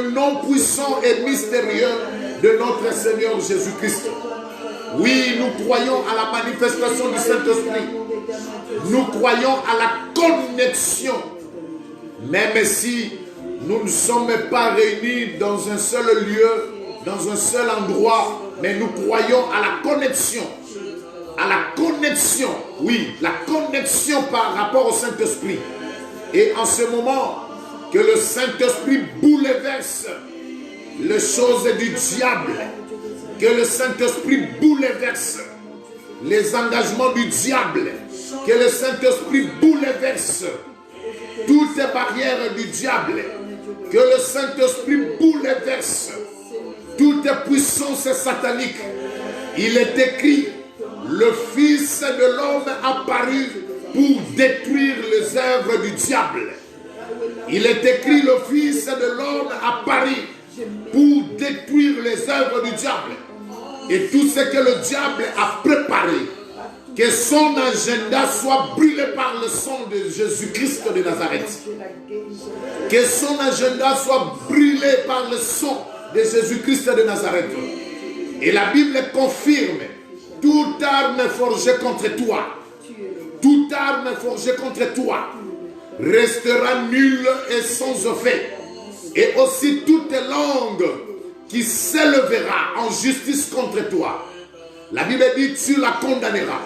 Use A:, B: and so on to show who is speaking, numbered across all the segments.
A: le nom puissant et mystérieux de notre Seigneur Jésus-Christ. Oui, nous croyons à la manifestation du Saint-Esprit. Nous croyons à la connexion. Même si nous ne sommes pas réunis dans un seul lieu, dans un seul endroit, mais nous croyons à la connexion. À la connexion, oui, la connexion par rapport au Saint-Esprit. Et en ce moment, que le Saint-Esprit bouleverse les choses du diable. Que le Saint-Esprit bouleverse les engagements du diable. Que le Saint-Esprit bouleverse toutes les barrières du diable. Que le Saint-Esprit bouleverse toutes les puissances sataniques. Il est écrit, le Fils de l'homme apparut pour détruire les œuvres du diable. Il est écrit, le Fils de l'homme apparut pour détruire les œuvres du diable. Et tout ce que le diable a préparé, que son agenda soit brûlé par le sang de Jésus-Christ de Nazareth. Que son agenda soit brûlé par le sang de Jésus-Christ de Nazareth. Et la Bible confirme, toute arme forgée contre toi, toute arme forgée contre toi, restera nulle et sans effet. Et aussi toute langue qui s'élèvera en justice contre toi, la Bible dit, tu la condamneras.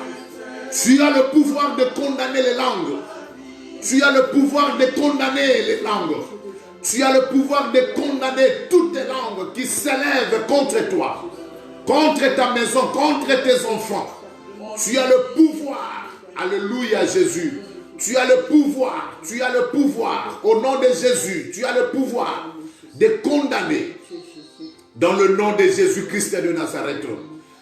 A: Tu as le pouvoir de condamner les langues. Tu as le pouvoir de condamner les langues. Tu as le pouvoir de condamner toutes les langues qui s'élèvent contre toi, contre ta maison, contre tes enfants. Tu as le pouvoir, alléluia Jésus. Tu as le pouvoir, au nom de Jésus, tu as le pouvoir de condamner dans le nom de Jésus-Christ de Nazareth.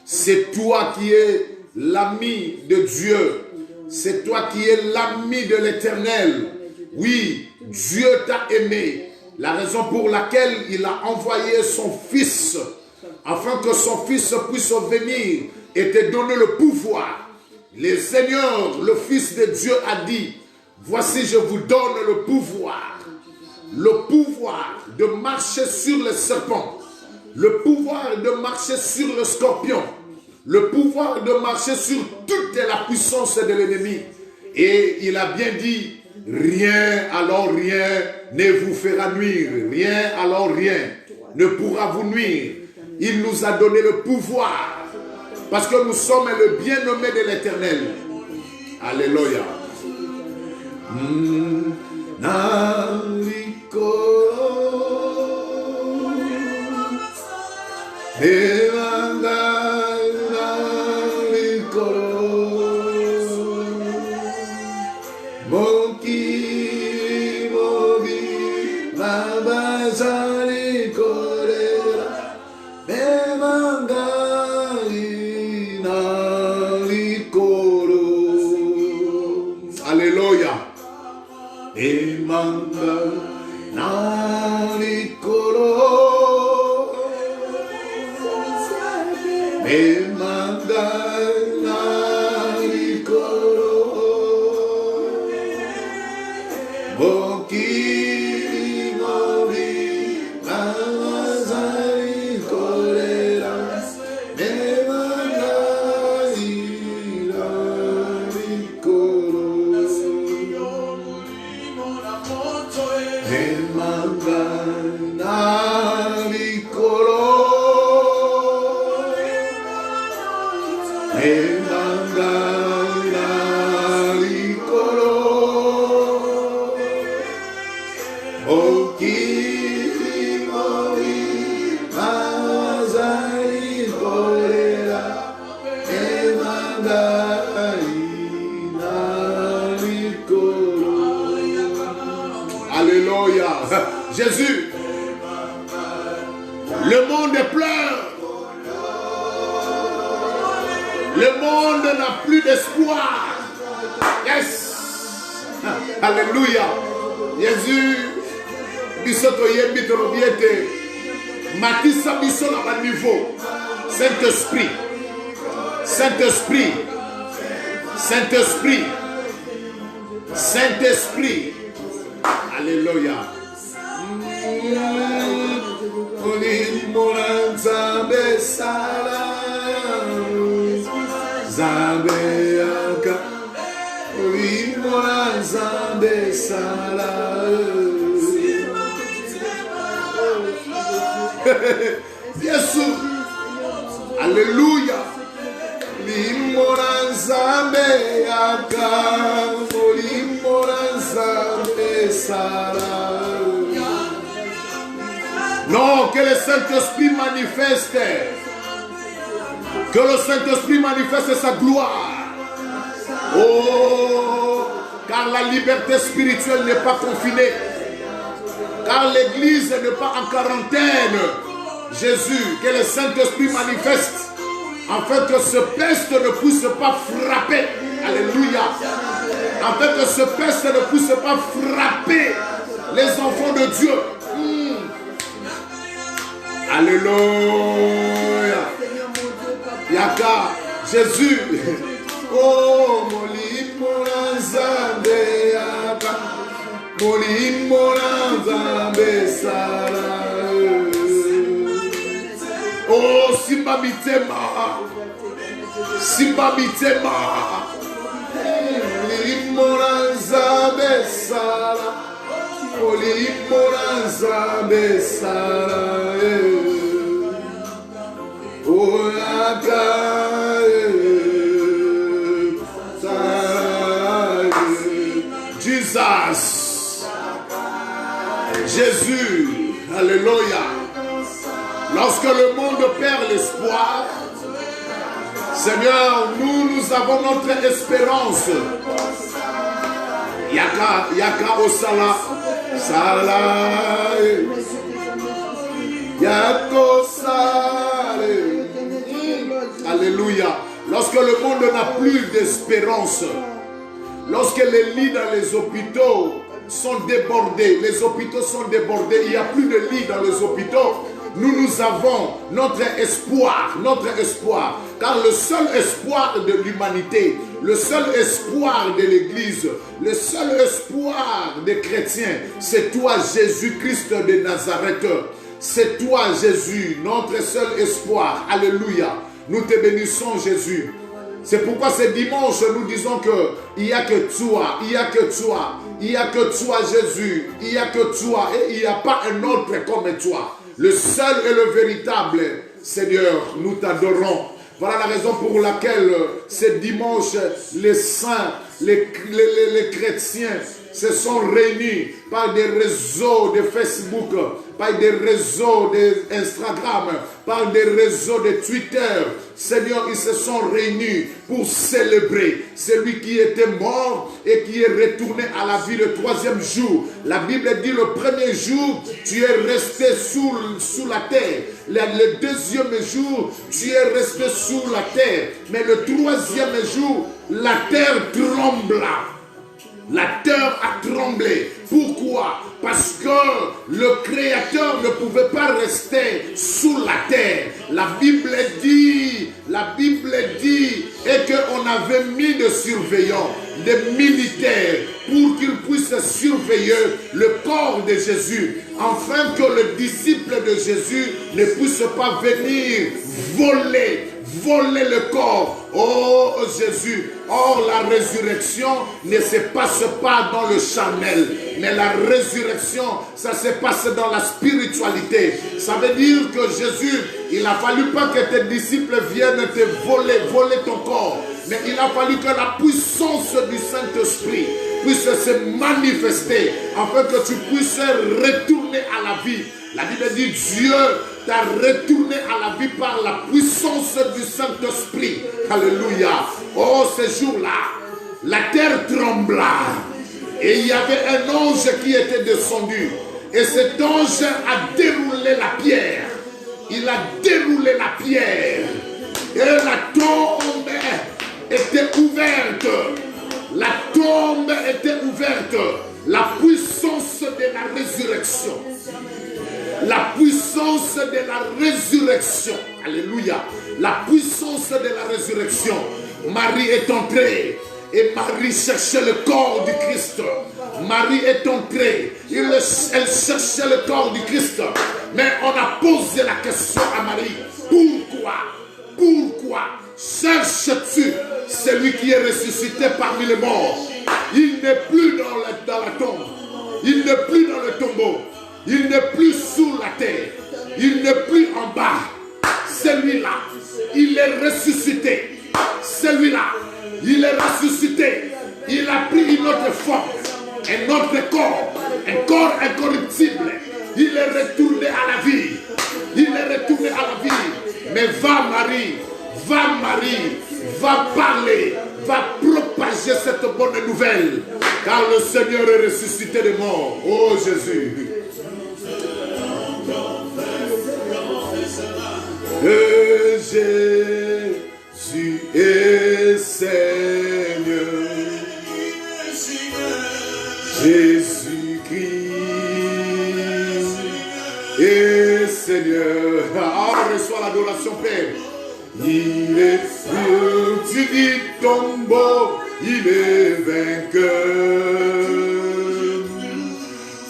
A: C'est toi qui es l'ami de Dieu. C'est toi qui es l'ami de l'Éternel. Oui, Dieu t'a aimé. La raison pour laquelle il a envoyé son Fils, afin que son Fils puisse venir et te donner le pouvoir. Le Seigneur, le Fils de Dieu a dit, voici je vous donne le pouvoir de marcher sur les serpents, le pouvoir de marcher sur le scorpion, le pouvoir de marcher sur toute la puissance de l'ennemi. Et il a bien dit, rien, alors rien ne vous fera nuire, rien, alors rien ne pourra vous nuire. Il nous a donné le pouvoir, parce que nous sommes le bien-nommé de l'Éternel. Alléluia. Jésus, le monde pleure. Le monde n'a plus d'espoir. Yes. Alléluia. Jésus, bisoto yembi torobiete. Matissa biso na ba niveau. Saint-Esprit. Saint-Esprit. Saint-Esprit. Saint-Esprit. Alléluia. Bien sûr. Alléluia. Limoranzambe yaka, limoranzambe sara. Non, que le Saint-Esprit manifeste. Que le Saint-Esprit manifeste sa gloire. Oh, car la liberté spirituelle n'est pas confinée. Car l'église n'est pas en quarantaine. Jésus, que le Saint-Esprit manifeste. Afin que ce peste ne puisse pas frapper. Alléluia. Afin que ce peste ne puisse pas frapper les enfants de Dieu. Alléluia. Yaka, Jésus. Oh, Molimoranzambe Yaka. Molimoranzambe Sara. Oh, Simba Mitema. Simba Mitema. Molimoranzambe Sara. Molimoranzambe Sara. Oh, Yaka. Jesus. Jésus. Alléluia. Lorsque le monde perd l'espoir, Seigneur, nous avons notre espérance. Yaka Osala. Sala. Yako Sale. Alléluia. Lorsque le monde n'a plus d'espérance, lorsque les lits dans les hôpitaux sont débordés, les hôpitaux sont débordés, il n'y a plus de lits dans les hôpitaux, nous avons notre espoir, car le seul espoir de l'humanité, le seul espoir de l'Église, le seul espoir des chrétiens, c'est toi Jésus-Christ de Nazareth. C'est toi Jésus, notre seul espoir. Alléluia. Nous te bénissons Jésus. C'est pourquoi ce dimanche nous disons qu'il n'y a que toi, il n'y a que toi, il n'y a que toi Jésus, il n'y a que toi et il n'y a pas un autre comme toi. Le seul et le véritable Seigneur, nous t'adorons. Voilà la raison pour laquelle ce dimanche, les saints, les chrétiens se sont réunis par des réseaux de Facebook, par des réseaux d'Instagram, par des réseaux de Twitter. Seigneur, ils se sont réunis pour célébrer celui qui était mort et qui est retourné à la vie le troisième jour. La Bible dit le premier jour, tu es resté sous la terre. Le deuxième jour, tu es resté sous la terre. Mais le troisième jour, la terre trembla. La terre a tremblé. Pourquoi? Parce que le Créateur ne pouvait pas rester sous la terre. La Bible dit, et qu'on avait mis des surveillants, des militaires, pour qu'ils puissent surveiller le corps de Jésus, afin que le disciple de Jésus ne puisse pas venir voler le corps. Oh Jésus. Or la résurrection ne se passe pas dans le charnel, mais la résurrection, ça se passe dans la spiritualité. Ça veut dire que Jésus, il n'a fallu pas que tes disciples viennent te voler ton corps, mais il a fallu que la puissance du Saint-Esprit puisse se manifester afin que tu puisses retourner à la vie. La Bible dit Dieu t'a retourné à la vie par la puissance du Saint-Esprit. Alléluia. Oh, ce jour-là, la terre trembla. Et il y avait un ange qui était descendu. Et cet ange a déroulé la pierre. Il a déroulé la pierre. Et la tombe était ouverte. La tombe était ouverte. La puissance de la résurrection. La puissance de la résurrection. Alléluia. La puissance de la résurrection. Marie est entrée. Et Marie cherchait le corps du Christ. Marie est entrée. Elle cherchait le corps du Christ. Mais on a posé la question à Marie. Pourquoi cherches-tu celui qui est ressuscité parmi les morts? Il n'est plus dans la tombe. Il n'est plus dans le tombeau. Il n'est plus sous la terre. il n'est plus en bas. Celui-là, il est ressuscité. Celui-là, il est ressuscité. Il a pris une autre forme, un autre corps, un corps incorruptible. Il est retourné à la vie. Il est retourné à la vie. Mais va Marie, va parler, va propager cette bonne nouvelle. Car le Seigneur est ressuscité des morts. Oh Jésus. Jésus est Seigneur. Jésus-Christ est Seigneur. Ah, reçois l'adoration, Père. Il est sorti du tombeau, il est vainqueur.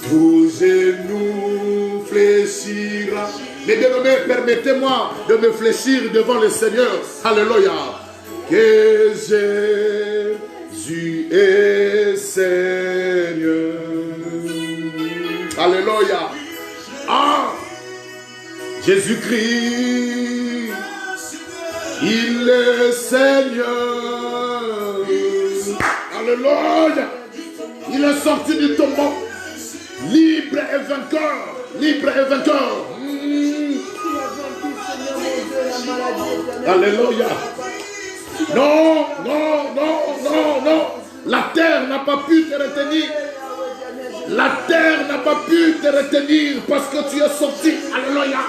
A: Tout genou fléchira. Mais bien-aimés, permettez-moi de me fléchir devant le Seigneur. Alléluia. Que Jésus est Seigneur. Alléluia. Ah, Jésus-Christ, il est Seigneur. Alléluia. Il est sorti du tombeau, libre et vainqueur. Libre et vainqueur. Alléluia. Non, non, non, non, non. La terre n'a pas pu te retenir. La terre n'a pas pu te retenir parce que tu es sorti. Alléluia.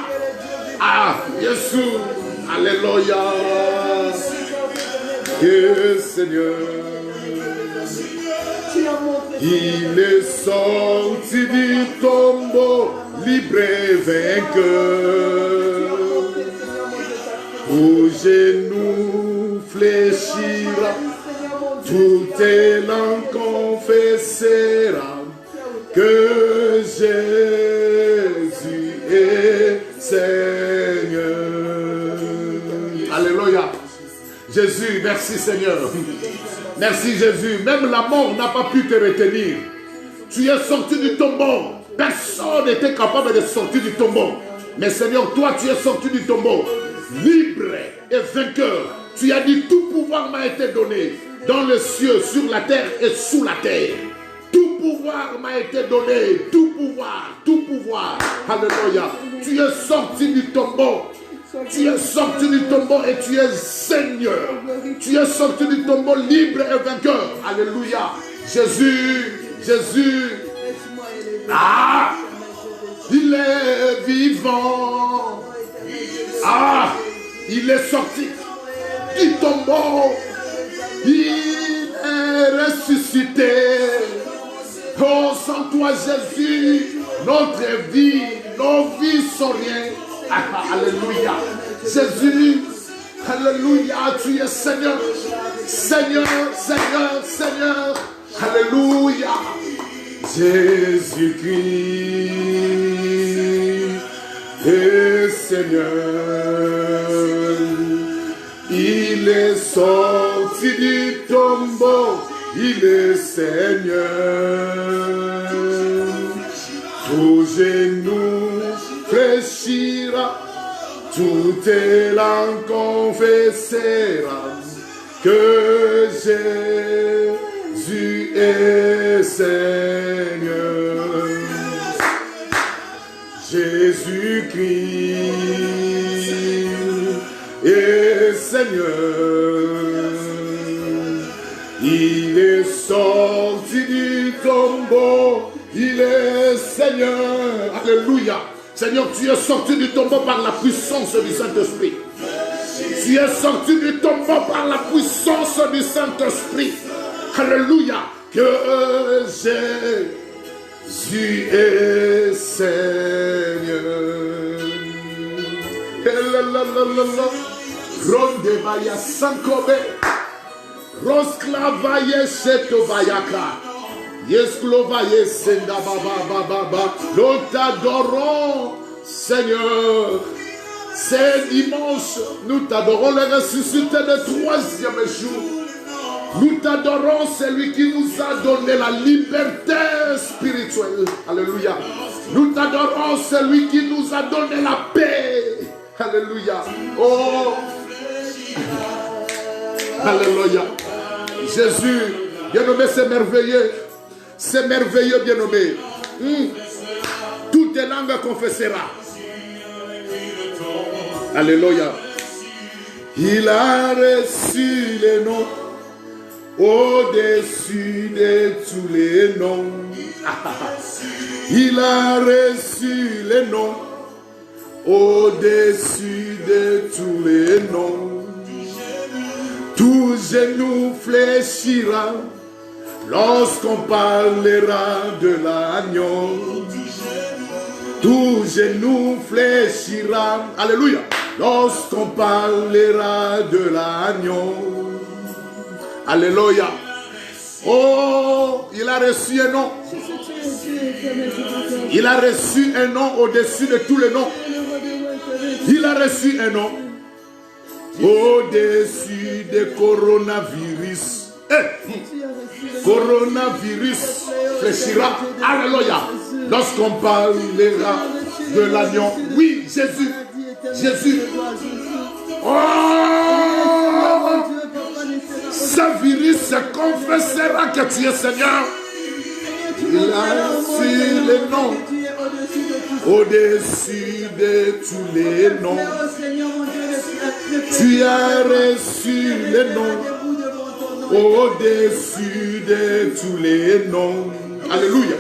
A: Ah, Jésus. Alléluia. Que Seigneur. Il est sorti du tombeau, libre et vainqueur. Au genou fléchira, tout élan confessera que Jésus est Seigneur. Alléluia. Jésus, merci Seigneur. Merci Jésus. Même la mort n'a pas pu te retenir. Tu es sorti du tombeau. Personne n'était capable de sortir du tombeau. Mais Seigneur, toi tu es sorti du tombeau. Libre et vainqueur. Tu as dit tout pouvoir m'a été donné dans le ciel, sur la terre et sous la terre. Tout pouvoir m'a été donné. Tout pouvoir. Tout pouvoir. Alléluia. Tu es sorti du tombeau. Tu es sorti du tombeau et tu es Seigneur. Tu es sorti du tombeau libre et vainqueur. Alléluia. Jésus, Jésus. Ah, il est vivant. Ah, il est sorti du tombeau. Il est ressuscité. Oh, sans toi, Jésus, notre vie, nos vies sont rien. Alléluia. Jésus, alléluia, tu es Seigneur. Seigneur, Seigneur, Seigneur. Alléluia. Jésus-Christ est Seigneur. Il est sorti du tombeau. Il est Seigneur. Tout genou fléchira, tout élan confessera que Jésus est Seigneur. Jésus-Christ est Seigneur. Il est sorti du tombeau. Il est Seigneur. Alléluia. Seigneur, tu es sorti du tombeau par la puissance du Saint-Esprit. Tu es sorti du tombeau par la puissance du Saint-Esprit. Alléluia. Que Jésus est Seigneur. Ronde vaya sankobe. Rosclavaye setovayaka. Yesklovaye senda baba baba baba. Nous t'adorons, Seigneur. C'est dimanche. Nous t'adorons le ressuscité le troisième jour. Nous t'adorons, celui qui nous a donné la liberté spirituelle. Alléluia. Nous t'adorons, celui qui nous a donné la paix. Alléluia. Oh. Alléluia. Jésus, bien-aimé, c'est merveilleux. C'est merveilleux, bien-aimé. Toutes les langues confessera. Alléluia. Il a reçu les noms au-dessus de tous les noms. Il a reçu les noms au-dessus de tous les noms. Tout genou fléchira lorsqu'on parlera de l'agneau. Tout genou fléchira, alléluia, lorsqu'on parlera de l'agneau. Alléluia. Oh, il a reçu un nom. Il a reçu un nom au-dessus de tous les noms. Il a reçu un nom au-dessus des coronavirus. Coronavirus fléchira. Alléluia. Lorsqu'on parlera de l'agneau. Oui, Jésus. Jésus. Oh! Ce virus confessera que tu es Seigneur. Il a reçu les noms au-dessus de tous les noms. Tu as reçu les noms au-dessus de tous les noms. Alléluia.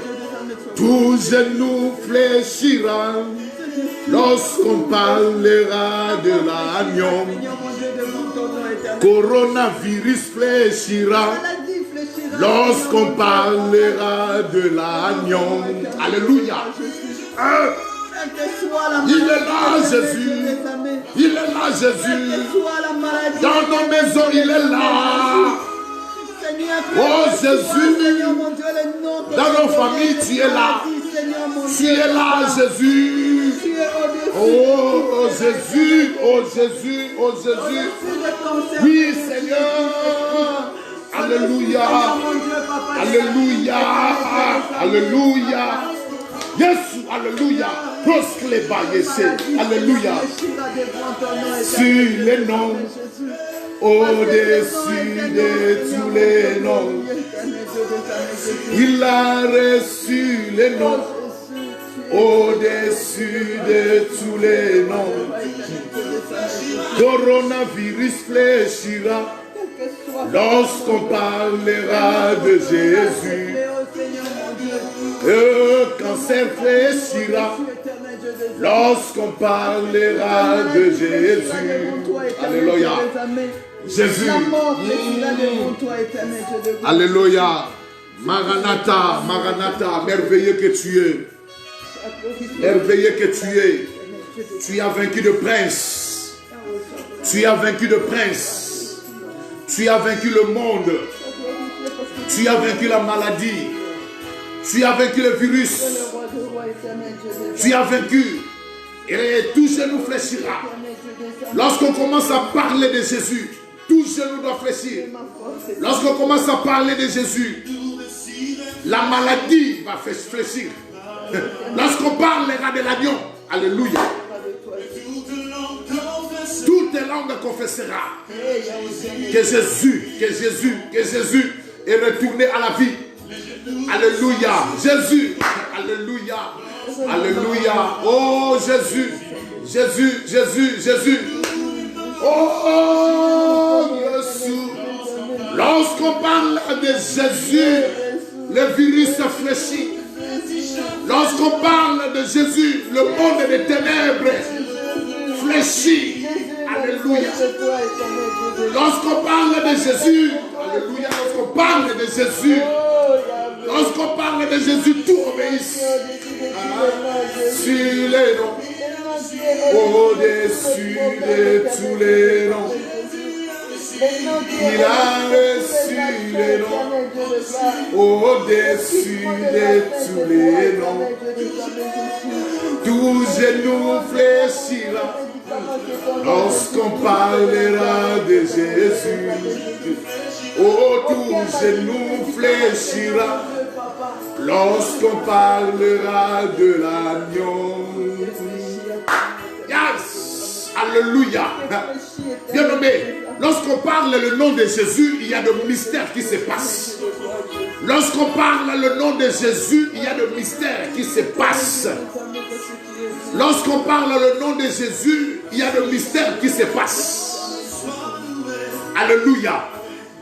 A: Tout genou fléchira lorsqu'on parlera de l'agneau. Coronavirus fléchira lorsqu'on parlera de l'agneau. Alléluia. Il est là, Jésus. Il est là, Jésus. Dans nos maisons, il est là. Oh, Jésus. Dans nos familles, tu es là. Tu es là, Jésus. Oh, Jésus. Oh, Jésus. Oh, Jésus. Oui, Seigneur. Alléluia. Alléluia. Alléluia. Yes, alléluia. Proscleba Yessé. Alléluia. Sur les noms, au-dessus de tous les noms. Il a reçu les noms au-dessus de tous les noms. Coronavirus fléchira lorsqu'on parlera de Jésus. Le cancer fléchira lorsqu'on parlera de Jésus. Alléluia. Jésus. Alléluia. Maranatha, Maranatha, merveilleux que tu es. Merveilleux que tu es. Tu as vaincu le prince. Tu as vaincu le prince. Tu as vaincu le monde. Tu as vaincu la maladie. Tu as vaincu le virus. Tu as vaincu. Et tout genou fléchira. Lorsqu'on commence à parler de Jésus, tout genou doit fléchir. Lorsqu'on commence à parler de Jésus, la maladie va fléchir. Lorsqu'on parlera de l'agneau, alléluia, toutes les langues confessera que Jésus est retourné à la vie. Alléluia. Jésus. Alléluia. Alléluia. Oh Jésus. Jésus. Jésus. Jésus. Oh Jésus. Lorsqu'on parle de Jésus, le virus se fléchit. Lorsqu'on parle de Jésus, le monde des ténèbres fléchit. Alléluia. Lorsqu'on parle de Jésus, alléluia, lorsqu'on parle de Jésus, lorsqu'on parle de Jésus, tout obéit. Sur les noms, au-dessus de tous les noms, il a reçu les noms, au-dessus de tous les noms. Tout genou fléchira Lorsqu'on parlera de Jésus, oh, tout genou fléchira. Lorsqu'on parlera de l'agneau. Yes! Alléluia! Bien nommé, lorsqu'on parle le nom de Jésus, il y a de mystères qui se passent. Lorsqu'on parle le nom de Jésus, il y a de mystères qui se passent. Lorsqu'on parle le nom de Jésus, il y a de mystères qui se passent. Alléluia!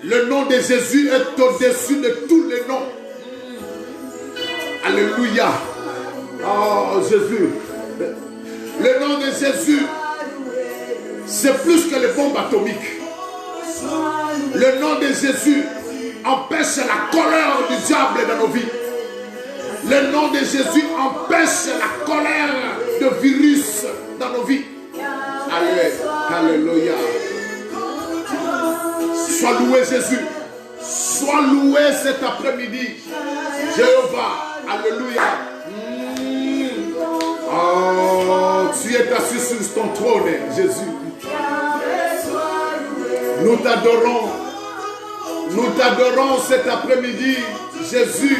A: Le nom de Jésus est au-dessus de tous les noms. Alléluia! Oh Jésus! Le nom de Jésus, c'est plus que les bombes atomiques. Le nom de Jésus empêche la colère du diable dans nos vies. Le nom de Jésus empêche la colère de virus dans nos vies. Alléluia. Sois loué Jésus. Sois loué cet après-midi. Jéhovah. Alléluia. Oh, tu es assis sur ton trône, Jésus. Nous t'adorons. Nous t'adorons cet après-midi, Jésus,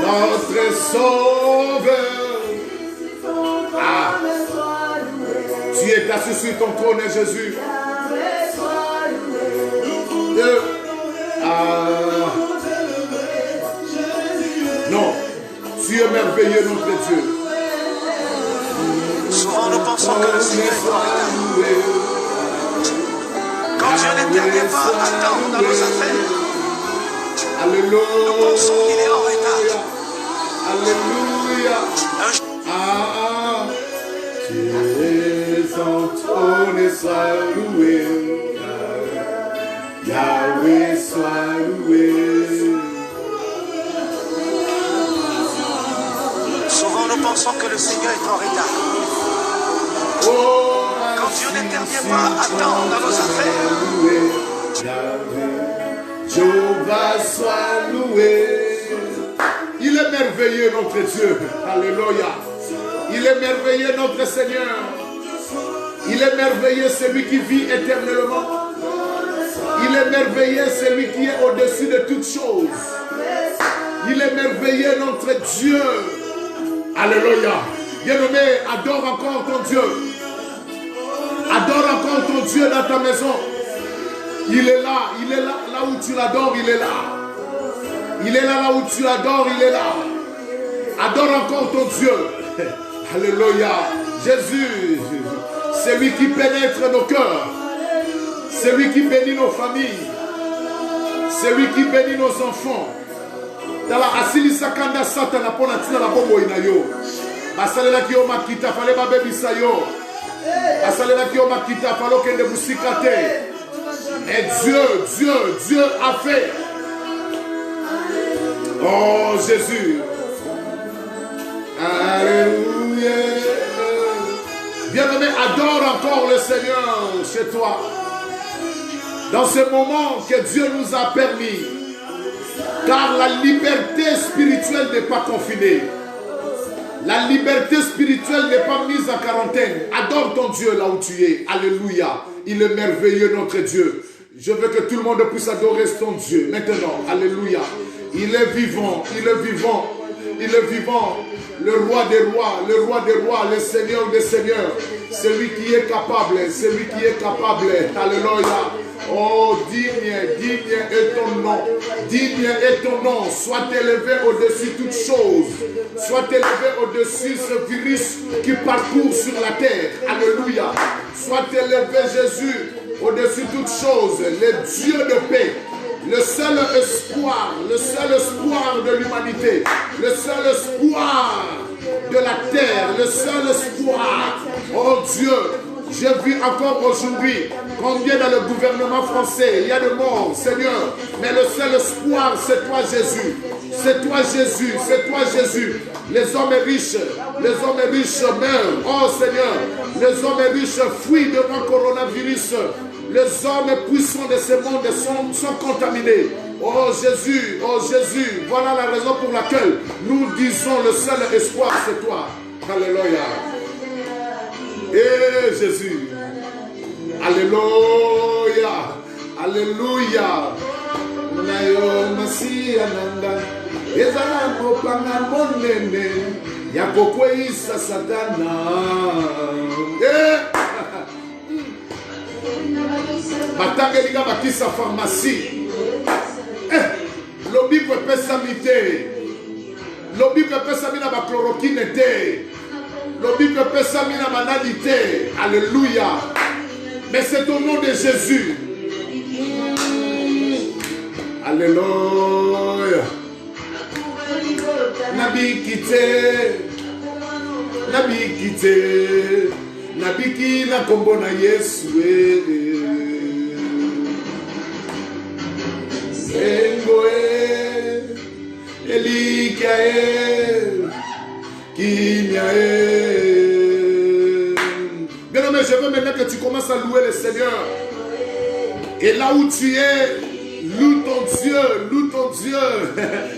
A: notre Sauveur. Ah, tu es assis sur ton trône, Jésus. Non, tu es merveilleux, notre Dieu.
B: Souvent nous pensons que le Seigneur est en retard. Quand Dieu n'intervient pas à temps dans nos affaires,
A: Alléluia.
B: nous pensons qu'il est en retard.
A: Alléluia. Tu es en trône et sois loué. Yahweh, sois loué.
B: Souvent nous pensons que le Seigneur est en retard. Quand Dieu n'intervient pas à temps dans nos affaires,
A: Jéhovah soit loué. Il est merveilleux notre Dieu. Alléluia. Il est merveilleux notre Seigneur. Il est merveilleux celui qui vit éternellement. Il est merveilleux celui qui est au-dessus de toutes choses. Il est merveilleux notre Dieu. Alléluia. Bien-aimé, adore encore ton Dieu. Adore encore ton Dieu dans ta maison. Il est là où tu l'adores, il est là. Il est là où tu l'adores, il est là. Adore encore ton Dieu. Alléluia. Jésus, c'est lui qui pénètre nos cœurs. C'est lui qui bénit nos familles. C'est lui qui bénit nos enfants. Dans la asili sakanda satana pona tina la bobo inayo. Basalela ki o makita fale ba bebisa yo. Basalela ki o makita falo kende musika te. Et Dieu a fait. Oh Jésus. Alléluia. Bien-aimé, adore encore le Seigneur chez toi. Dans ce moment que Dieu nous a permis. Car la liberté spirituelle n'est pas confinée. La liberté spirituelle n'est pas mise en quarantaine. Adore ton Dieu là où tu es. Alléluia. Il est merveilleux notre Dieu. Je veux que tout le monde puisse adorer ton Dieu. Maintenant, alléluia. Il est vivant, il est vivant, il est vivant. Le roi des rois, le roi des rois, le Seigneur des seigneurs. Celui qui est capable, celui qui est capable. Alléluia. Oh, digne est ton nom. Digne est ton nom. Sois élevé au-dessus de toutes choses. Sois élevé au-dessus de ce virus qui parcourt sur la terre. Alléluia. Sois élevé, Jésus, au-dessus de toutes choses. Le Dieu de paix. Le seul espoir de l'humanité. Le seul espoir de la terre. Le seul espoir. Oh Dieu. J'ai vu encore aujourd'hui combien dans le gouvernement français il y a de morts, Seigneur. Mais le seul espoir, c'est toi Jésus. C'est toi Jésus, c'est toi Jésus. Les hommes riches meurent. Oh Seigneur, les hommes riches fuient devant le coronavirus. Les hommes puissants de ce monde sont contaminés. Oh Jésus, voilà la raison pour laquelle nous disons le seul espoir, c'est toi. Alléluia. Et Jésus. Alléluia. Alléluia. Nayo Masia Nanda. Ezala mopanga monene. Yakokweisa Satana. Batangelinga bakisa pharmacie. Lobi peut pesa mité. Lobi peut pesa mina ba chloroquine té. Lobi peut pesa mina banalité. Alléluia. Mais c'est au nom de Jésus. Alléluia. Nabi kité. Nabi kité. Nabi ki na kombo na Yesu. Engoe, Elikae, Kinyae. Bien-aimé, je veux maintenant que tu commences à louer le Seigneur. Et là où tu es, loue ton Dieu, loue ton Dieu.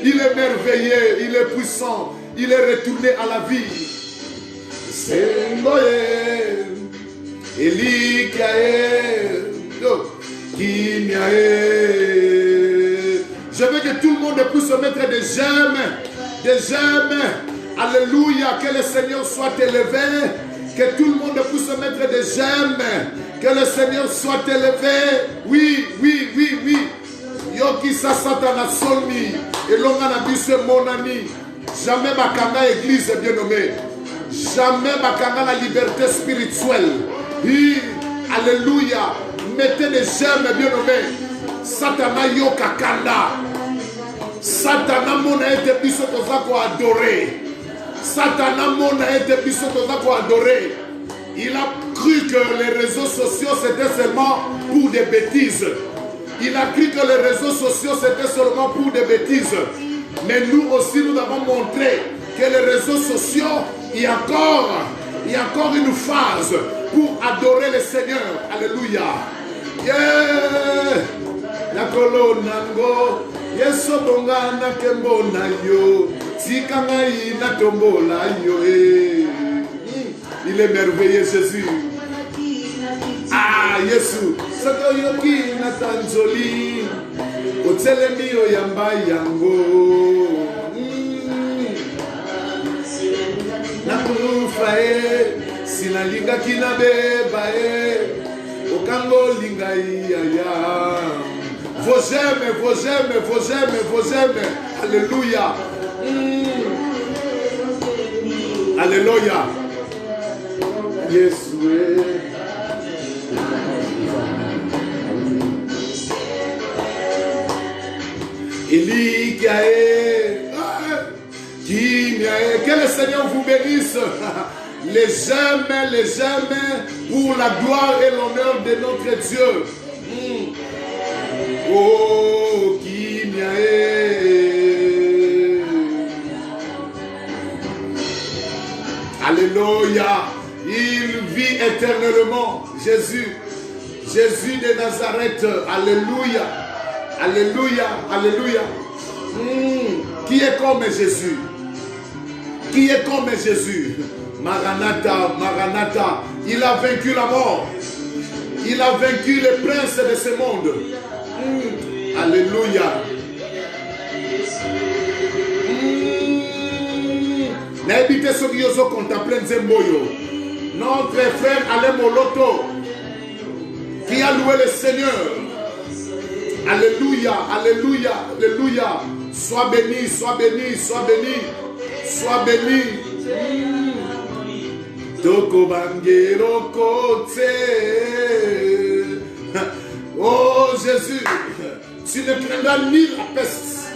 A: Il est merveilleux, il est puissant, il est retourné à la vie. Engoe, Elikae, Kinyae. Je veux que tout le monde puisse se mettre des j'aime, des j'aime. Alléluia, que le Seigneur soit élevé. Que tout le monde puisse se mettre des j'aime. Que le Seigneur soit élevé. Oui, oui, oui, oui. Yoki sa satana solmi. Et l'on a vu ce mon ami. Jamais Bakanga église bien nommée. Jamais Bakanga la liberté spirituelle. Oui, alléluia. Mettez des j'aime bien nommés. Satana yoka kanda. Satana mona ete biso toza ko adorer. Satana mona ete biso toza ko adorer. Il a cru que les réseaux sociaux c'était seulement pour des bêtises. Il a cru que les réseaux sociaux c'était seulement pour des bêtises. Mais nous aussi nous avons montré que les réseaux sociaux, il y a encore une phase pour adorer le Seigneur. Alléluia. Yeah. Nakolo nango Yeso bonga na kembo na yo Tikanga na tombola yo. Il est merveilleux Jésus. Ah Yesu Sato yoki na tanzoli Otelemi o yamba yango. Nakufa Sinalinga kinabe Okango linga ya. Vos j'aime, vos j'aime, vos j'aime, vos j'aime. Alléluia. Alléluia. Yeshua. Elikae. Que le Seigneur vous bénisse. Les j'aime pour la gloire et l'honneur de notre Dieu. Oh, Kinyae. Alléluia. Il vit éternellement. Jésus de Nazareth. Alléluia. Alléluia. Alléluia. Qui est comme Jésus? Qui est comme Jésus? Maranatha, Maranatha. Il a vaincu la mort. Il a vaincu les princes de ce monde. Alléluia. N'habitez ce qui ont contemplé Nzemboyo. Notre frère Alain Moloto qui a loué le Seigneur. Alléluia, alléluia, alléluia. Sois béni, sois béni, sois béni, sois béni. Toko bangero kote. Oh Jésus, tu ne craindras ni la peste,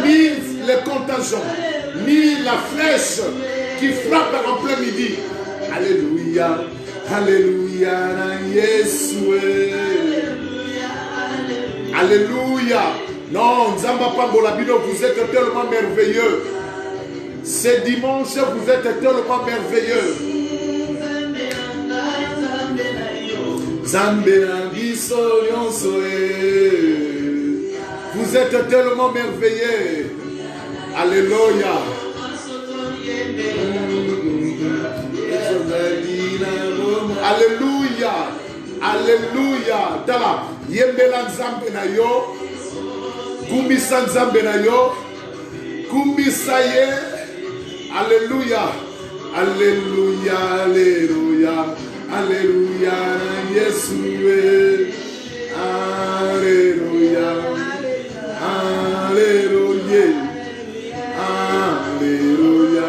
A: ni les contagions, ni la flèche qui frappe en plein midi. Alléluia, alléluia, Yeshua. Alléluia. Non, Nzamba Pambolabino, vous êtes tellement merveilleux. Ce dimanche, vous êtes tellement merveilleux. Vous êtes tellement merveilleux. Alléluia. Alléluia. Alléluia. Tala. Yembela nzambe na yo. Kumbisa nzambe na yo. Kumbisa ye. Alléluia. Alléluia. Alléluia. Alléluia. Yesue. Alléluia. Alléluia. Alléluia.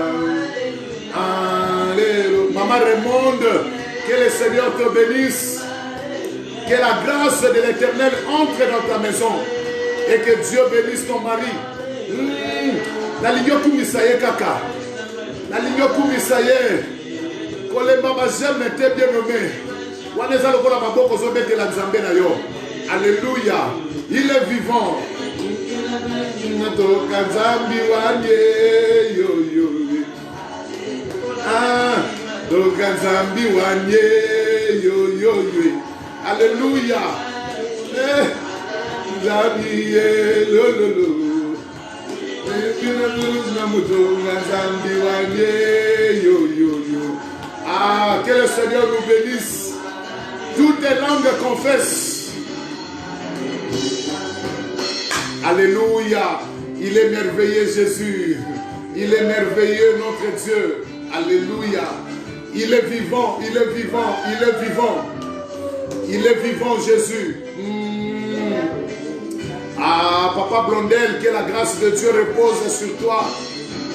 A: Alléluia. Maman Raymonde, que le Seigneur te bénisse. Que la grâce de l'Éternel entre dans ta maison. Et que Dieu bénisse ton mari. La ligne kumisaye kaka. La ligne kumisaye. Kole baba j'aime était bien nommé. Waneza lokola maboko zobete la nzambe na yo. Alléluia. Il est vivant. Toka nzambi wanye yo yo. Ah, toka nzambi wanye yo yo yo. Alléluia. Nzambi lo lo lo. Nzambi wanye yo yo yo. Ah, que le Seigneur nous bénisse. Toutes les langues confessent. Alléluia. Il est merveilleux Jésus. Il est merveilleux notre Dieu. Alléluia. Il est vivant. Il est vivant. Il est vivant. Il est vivant Jésus. Ah, Papa Blondel, que la grâce de Dieu repose sur toi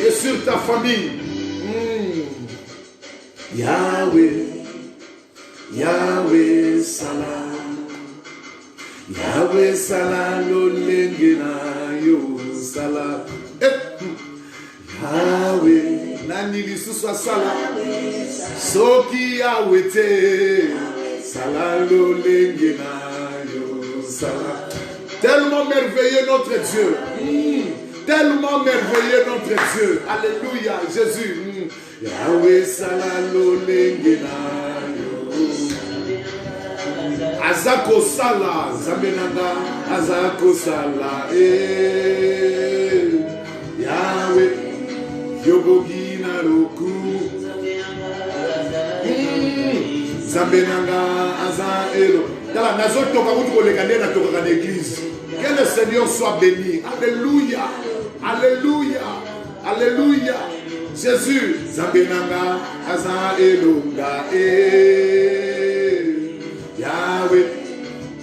A: et sur ta famille. Yahweh. Yahweh salam, Yahweh salam, lolengena yo salam. Yahweh nani lisusu salam, soki Yahweh te salam lolengena yo salam. Tellement merveilleux notre Dieu, tellement merveilleux notre Dieu. Alléluia Jésus. Yahweh salam lolengena. Azako sala, Zamenanga, Azako sala, Yahweh, Yobogina roku, Zamenanga, Azaelo. Dans la nation, tu as l'église. Que le Seigneur soit béni. Alléluia, Alléluia, Alléluia. Jésus, Zamenanga, Azaelo, Yahweh,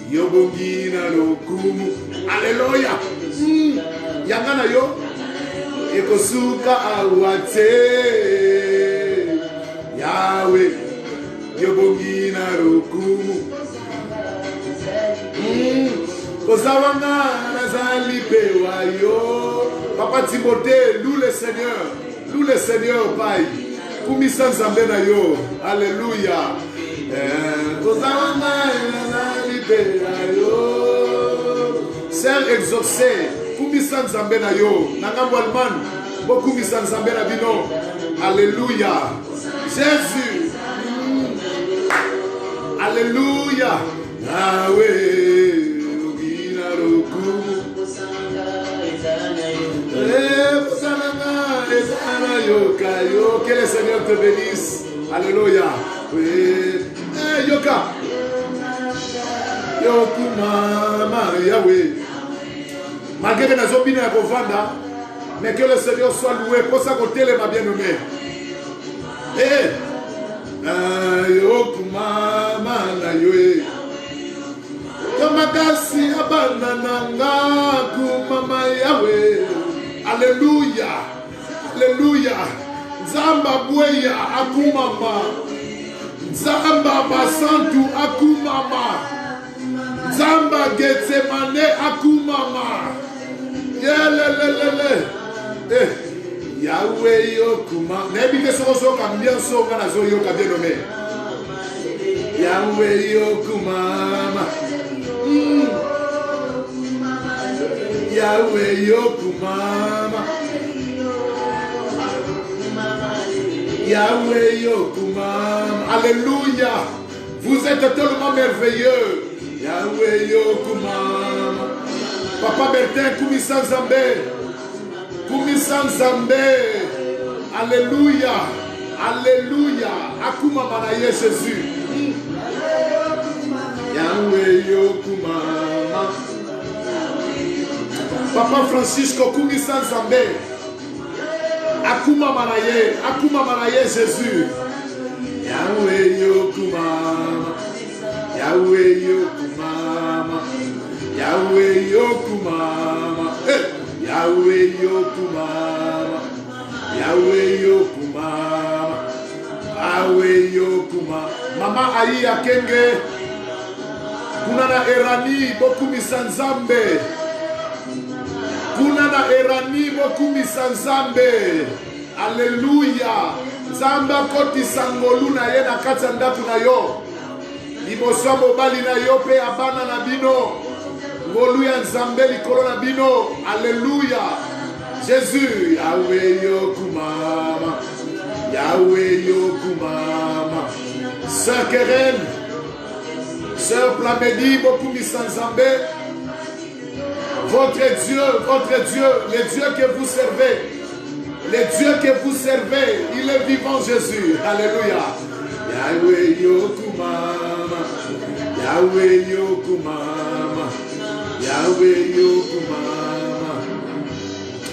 A: Yobogina lokumu. Alléluia. Yangana yo. Ekosuka awate. Yahweh, Yobogina lokumu. Kozawanga nazali pewa yo. Papa Timothée, loue le Seigneur. Loue le Seigneur, Pai. Kumisa nzambe na yo. Alléluia. Sœur exaucée, Kumisa Nzambe na yo, Nangambo Alman, Kumisa Nzambe na bino. Alléluia. Jésus. Alléluia. Yahweh, Ogina Roku. Que le Seigneur te bénisse. Alléluia. Oui. Yoka. Yokuma Yahweh. Malgré que nous avons bien à Kovanda, mais que le Seigneur soit loué pour ça qu'on télé m'a bien nommé. Yokuma Yahweh. Tomakasi abanananga kumama Yahweh. Alléluia. Alléluia. Zamba bweya akumama. Zamba basantu akumama. Zamba getsemane akumama. Yelelelele. Yahweh yokuma. Nebi ke soko kambia soka na zo yoka bien nommé. Yahweh yokumama. Yahweh yokumama. Yahweh yokumama. Alléluia. Vous êtes tellement merveilleux. Yahweh yokumama. Papa Bertin Kumisa Nzambe. Kumisa Nzambe. Alléluia. Alléluia. Akumama na Jésus. Yahweh Yokumama. Papa Francisco Kumisa Nzambe. Akuma Manaye Jésus. Yahweh Yokumama. Yahweh Yokumama. Yahweh Yokumama. Yahweh Yokumama. Yahweh Yokumama. Yahweh Yokumama. Mama Ayi Akenge. Kunana Erani Bokumisa Nzambe. Kunana Erani Bokumisa Nzambe. Alléluia. Zamba koti sangolu na ye na kati ndako na yo. Liboso mobali na yo pe abana na bino. Ngolu ya Nzambe likolo na bino. Alléluia. Jésus. Yahweh Yokumama. Yahweh Yokumama. Sœur Keren. Sœur Plamedi Bokumisa Nzambe. Votre Dieu, le Dieu que vous servez, le Dieu que vous servez, il est vivant Jésus. Alléluia. Yahweh Yokumama, Yahweh Yokumama, Yahweh Yokumama.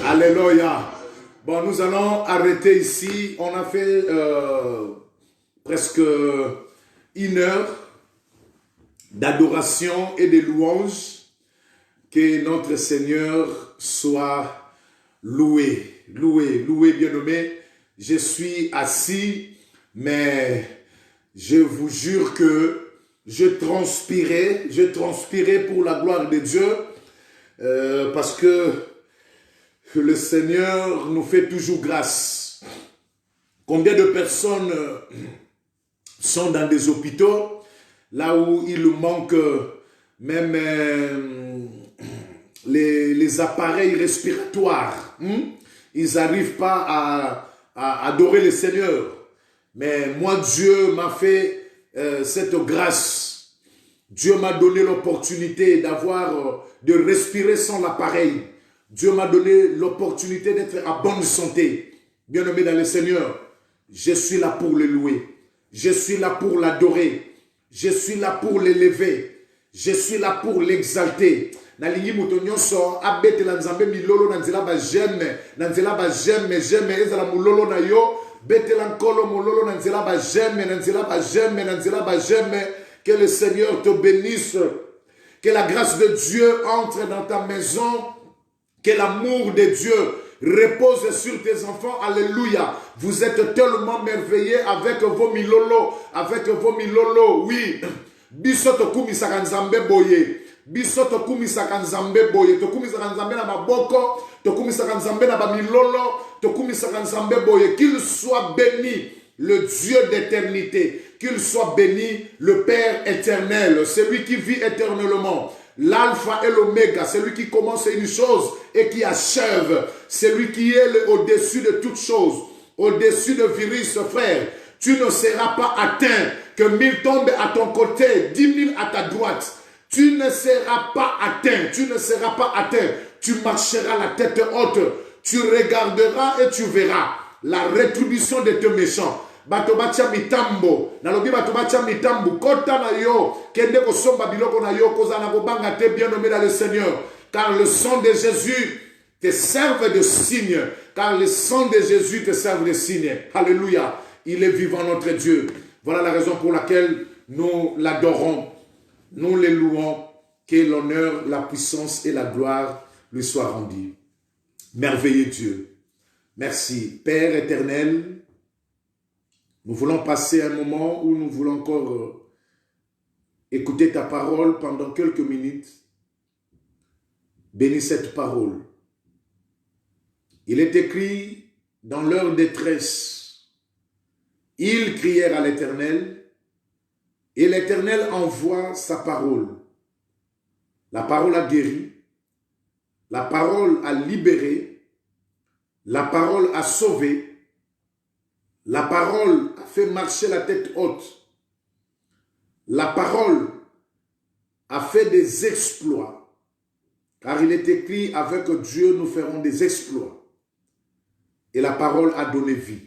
A: Alléluia. Bon, nous allons arrêter ici. On a fait presque 1 heure d'adoration et de louange. Que notre Seigneur soit loué, loué, bien-aimé. Je suis assis, mais je vous jure que je transpirais pour la gloire de Dieu, parce que le Seigneur nous fait toujours grâce. Combien de personnes sont dans des hôpitaux, là où il manque même les appareils respiratoires, ils n'arrivent pas à adorer le Seigneur. Mais moi, Dieu m'a fait cette grâce. Dieu m'a donné l'opportunité de respirer sans l'appareil. Dieu m'a donné l'opportunité d'être en bonne santé. Bien-aimé dans le Seigneur, je suis là pour le louer. Je suis là pour l'adorer. Je suis là pour l'élever. Je suis là pour l'exalter. Nalingi mutonyoso abetela nzambe milolo na nzela ba j'aime ezala mulolo na yo betela nkolo mulolo na nzela ba j'aime que le Seigneur te bénisse, que la grâce de Dieu entre dans ta maison, que l'amour de Dieu repose sur tes enfants. Alléluia. Vous êtes tellement merveilleux avec vos milolo, oui. Biso tokumisaka nzambe boye. Biso tokumisaka nzambe boye. Tokumisaka nzambe na maboko. Tokumisaka nzambe na bamilolo. Tokumisaka nzambe boye. Qu'il soit béni le Dieu d'éternité. Qu'il soit béni le Père éternel. Celui qui vit éternellement. L'alpha et l'oméga. Celui qui commence une chose et qui achève. Celui qui est au-dessus de toutes choses. Au-dessus de virus, frère. Tu ne seras pas atteint. Que 1000 tombent à ton côté, 10 000 à ta droite. Tu ne seras pas atteint. Tu ne seras pas atteint. Tu marcheras la tête haute. Tu regarderas et tu verras la rétribution de tes méchants. Bato bacha mitambo. Nalobi bato bacha mitambo. Kota na yo. Kende ko somba biloko na yo. Koza na ko banga te bien nommé dans le Seigneur. Car le sang de Jésus te serve de signe. Car le sang de Jésus te serve de signe. Alléluia. Il est vivant notre Dieu. Voilà la raison pour laquelle nous l'adorons, nous les louons, que l'honneur, la puissance et la gloire lui soient rendus. Merveilleux Dieu. Merci. Père éternel, nous voulons passer un moment où nous voulons encore écouter ta parole pendant quelques minutes. Bénis cette parole. Il est écrit dans leur détresse, ils crièrent à l'Éternel et l'Éternel envoie sa parole. La parole a guéri, la parole a libéré, la parole a sauvé, la parole a fait marcher la tête haute, la parole a fait des exploits, car il est écrit avec Dieu nous ferons des exploits. Et la parole a donné vie.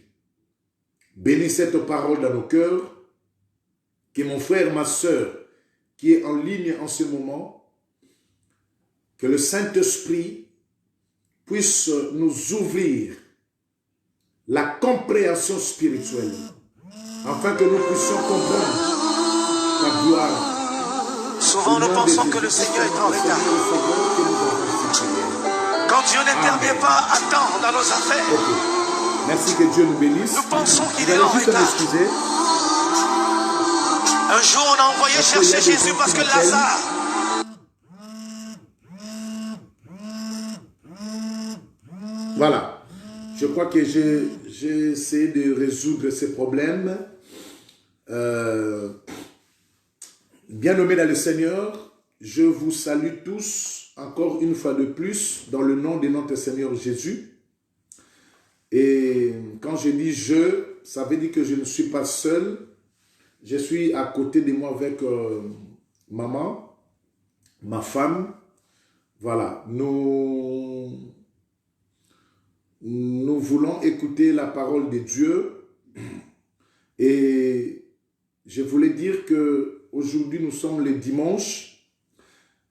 A: Bénis cette parole dans nos cœurs, que mon frère, ma soeur, qui est en ligne en ce moment, que le Saint-Esprit puisse nous ouvrir la compréhension spirituelle, afin que nous puissions comprendre la gloire.
B: Souvent nous pensons que le Seigneur est en retard. Quand Dieu n'intervient pas à temps dans nos affaires,
A: merci, que Dieu nous bénisse.
B: Nous pensons qu'il est en retard. Un jour on a envoyé chercher Jésus parce que Lazare
A: Voilà. Je crois que j'ai essayé de résoudre ces problèmes. Bien-aimés dans le Seigneur, je vous salue tous encore une fois de plus dans le nom de notre Seigneur Jésus. Et quand je dis je, ça veut dire que je ne suis pas seul. Je suis à côté de moi avec maman, ma femme. Voilà, nous voulons écouter la parole de Dieu. Et je voulais dire que aujourd'hui nous sommes le dimanche.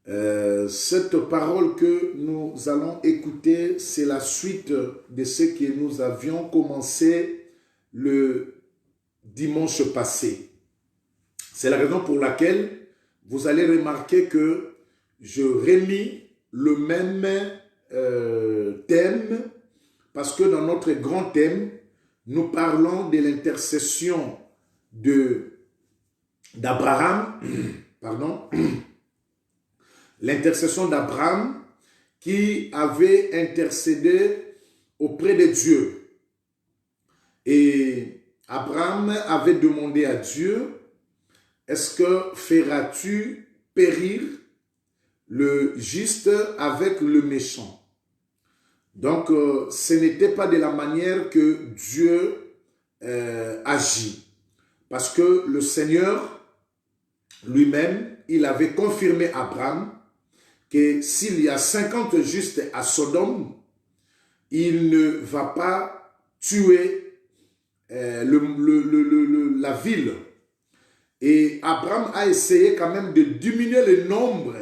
A: Cette parole que nous allons écouter, c'est la suite de ce que nous avions commencé le dimanche passé. C'est la raison pour laquelle vous allez remarquer que je relis le même thème, parce que dans notre grand thème, nous parlons de l'intercession d'Abraham, pardon, l'intercession d'Abraham qui avait intercédé auprès de Dieu. Et Abraham avait demandé à Dieu, est-ce que feras-tu périr le juste avec le méchant? Donc, ce n'était pas de la manière que Dieu agit. Parce que le Seigneur lui-même, il avait confirmé à Abraham que s'il y a 50 justes à Sodome, il ne va pas tuer la ville. Et Abraham a essayé quand même de diminuer le nombre,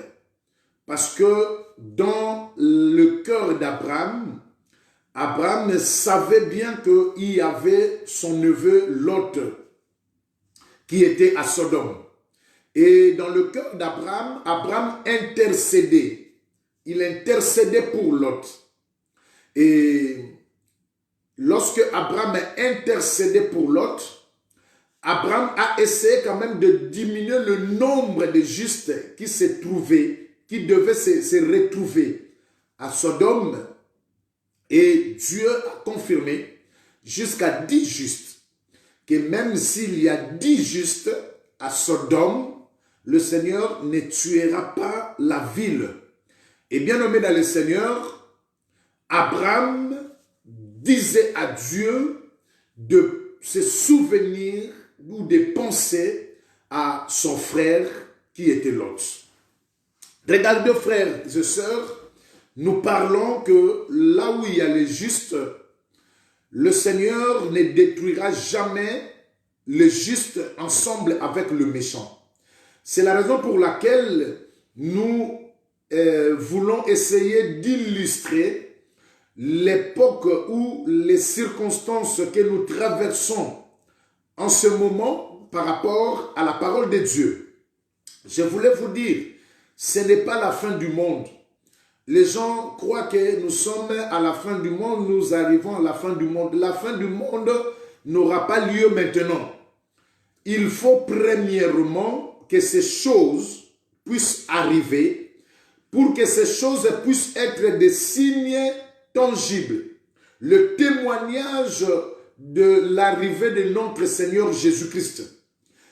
A: parce que dans le cœur d'Abraham, Abraham savait bien qu'il y avait son neveu Lot qui était à Sodome. Et dans le cœur d'Abraham, Abraham intercédait. Il intercédait pour Lot. Et lorsque Abraham intercédait pour Lot, Abraham a essayé quand même de diminuer le nombre de justes qui se trouvaient, qui devaient se retrouver à Sodome. Et Dieu a confirmé jusqu'à 10 justes, que même s'il y a 10 justes à Sodome, le Seigneur ne tuera pas la ville. Et bien nommé dans le Seigneur, Abraham disait à Dieu de se souvenir ou de penser à son frère qui était Lot. Regardez, frères et sœurs, nous parlons que là où il y a les justes, le Seigneur ne détruira jamais les justes ensemble avec le méchant. C'est la raison pour laquelle nous voulons essayer d'illustrer l'époque ou les circonstances que nous traversons en ce moment par rapport à la parole de Dieu. Je voulais vous dire, ce n'est pas la fin du monde. Les gens croient que nous sommes à la fin du monde, nous arrivons à la fin du monde. La fin du monde n'aura pas lieu maintenant. Il faut premièrement que ces choses puissent arriver pour que ces choses puissent être des signes tangibles. Le témoignage de l'arrivée de notre Seigneur Jésus-Christ.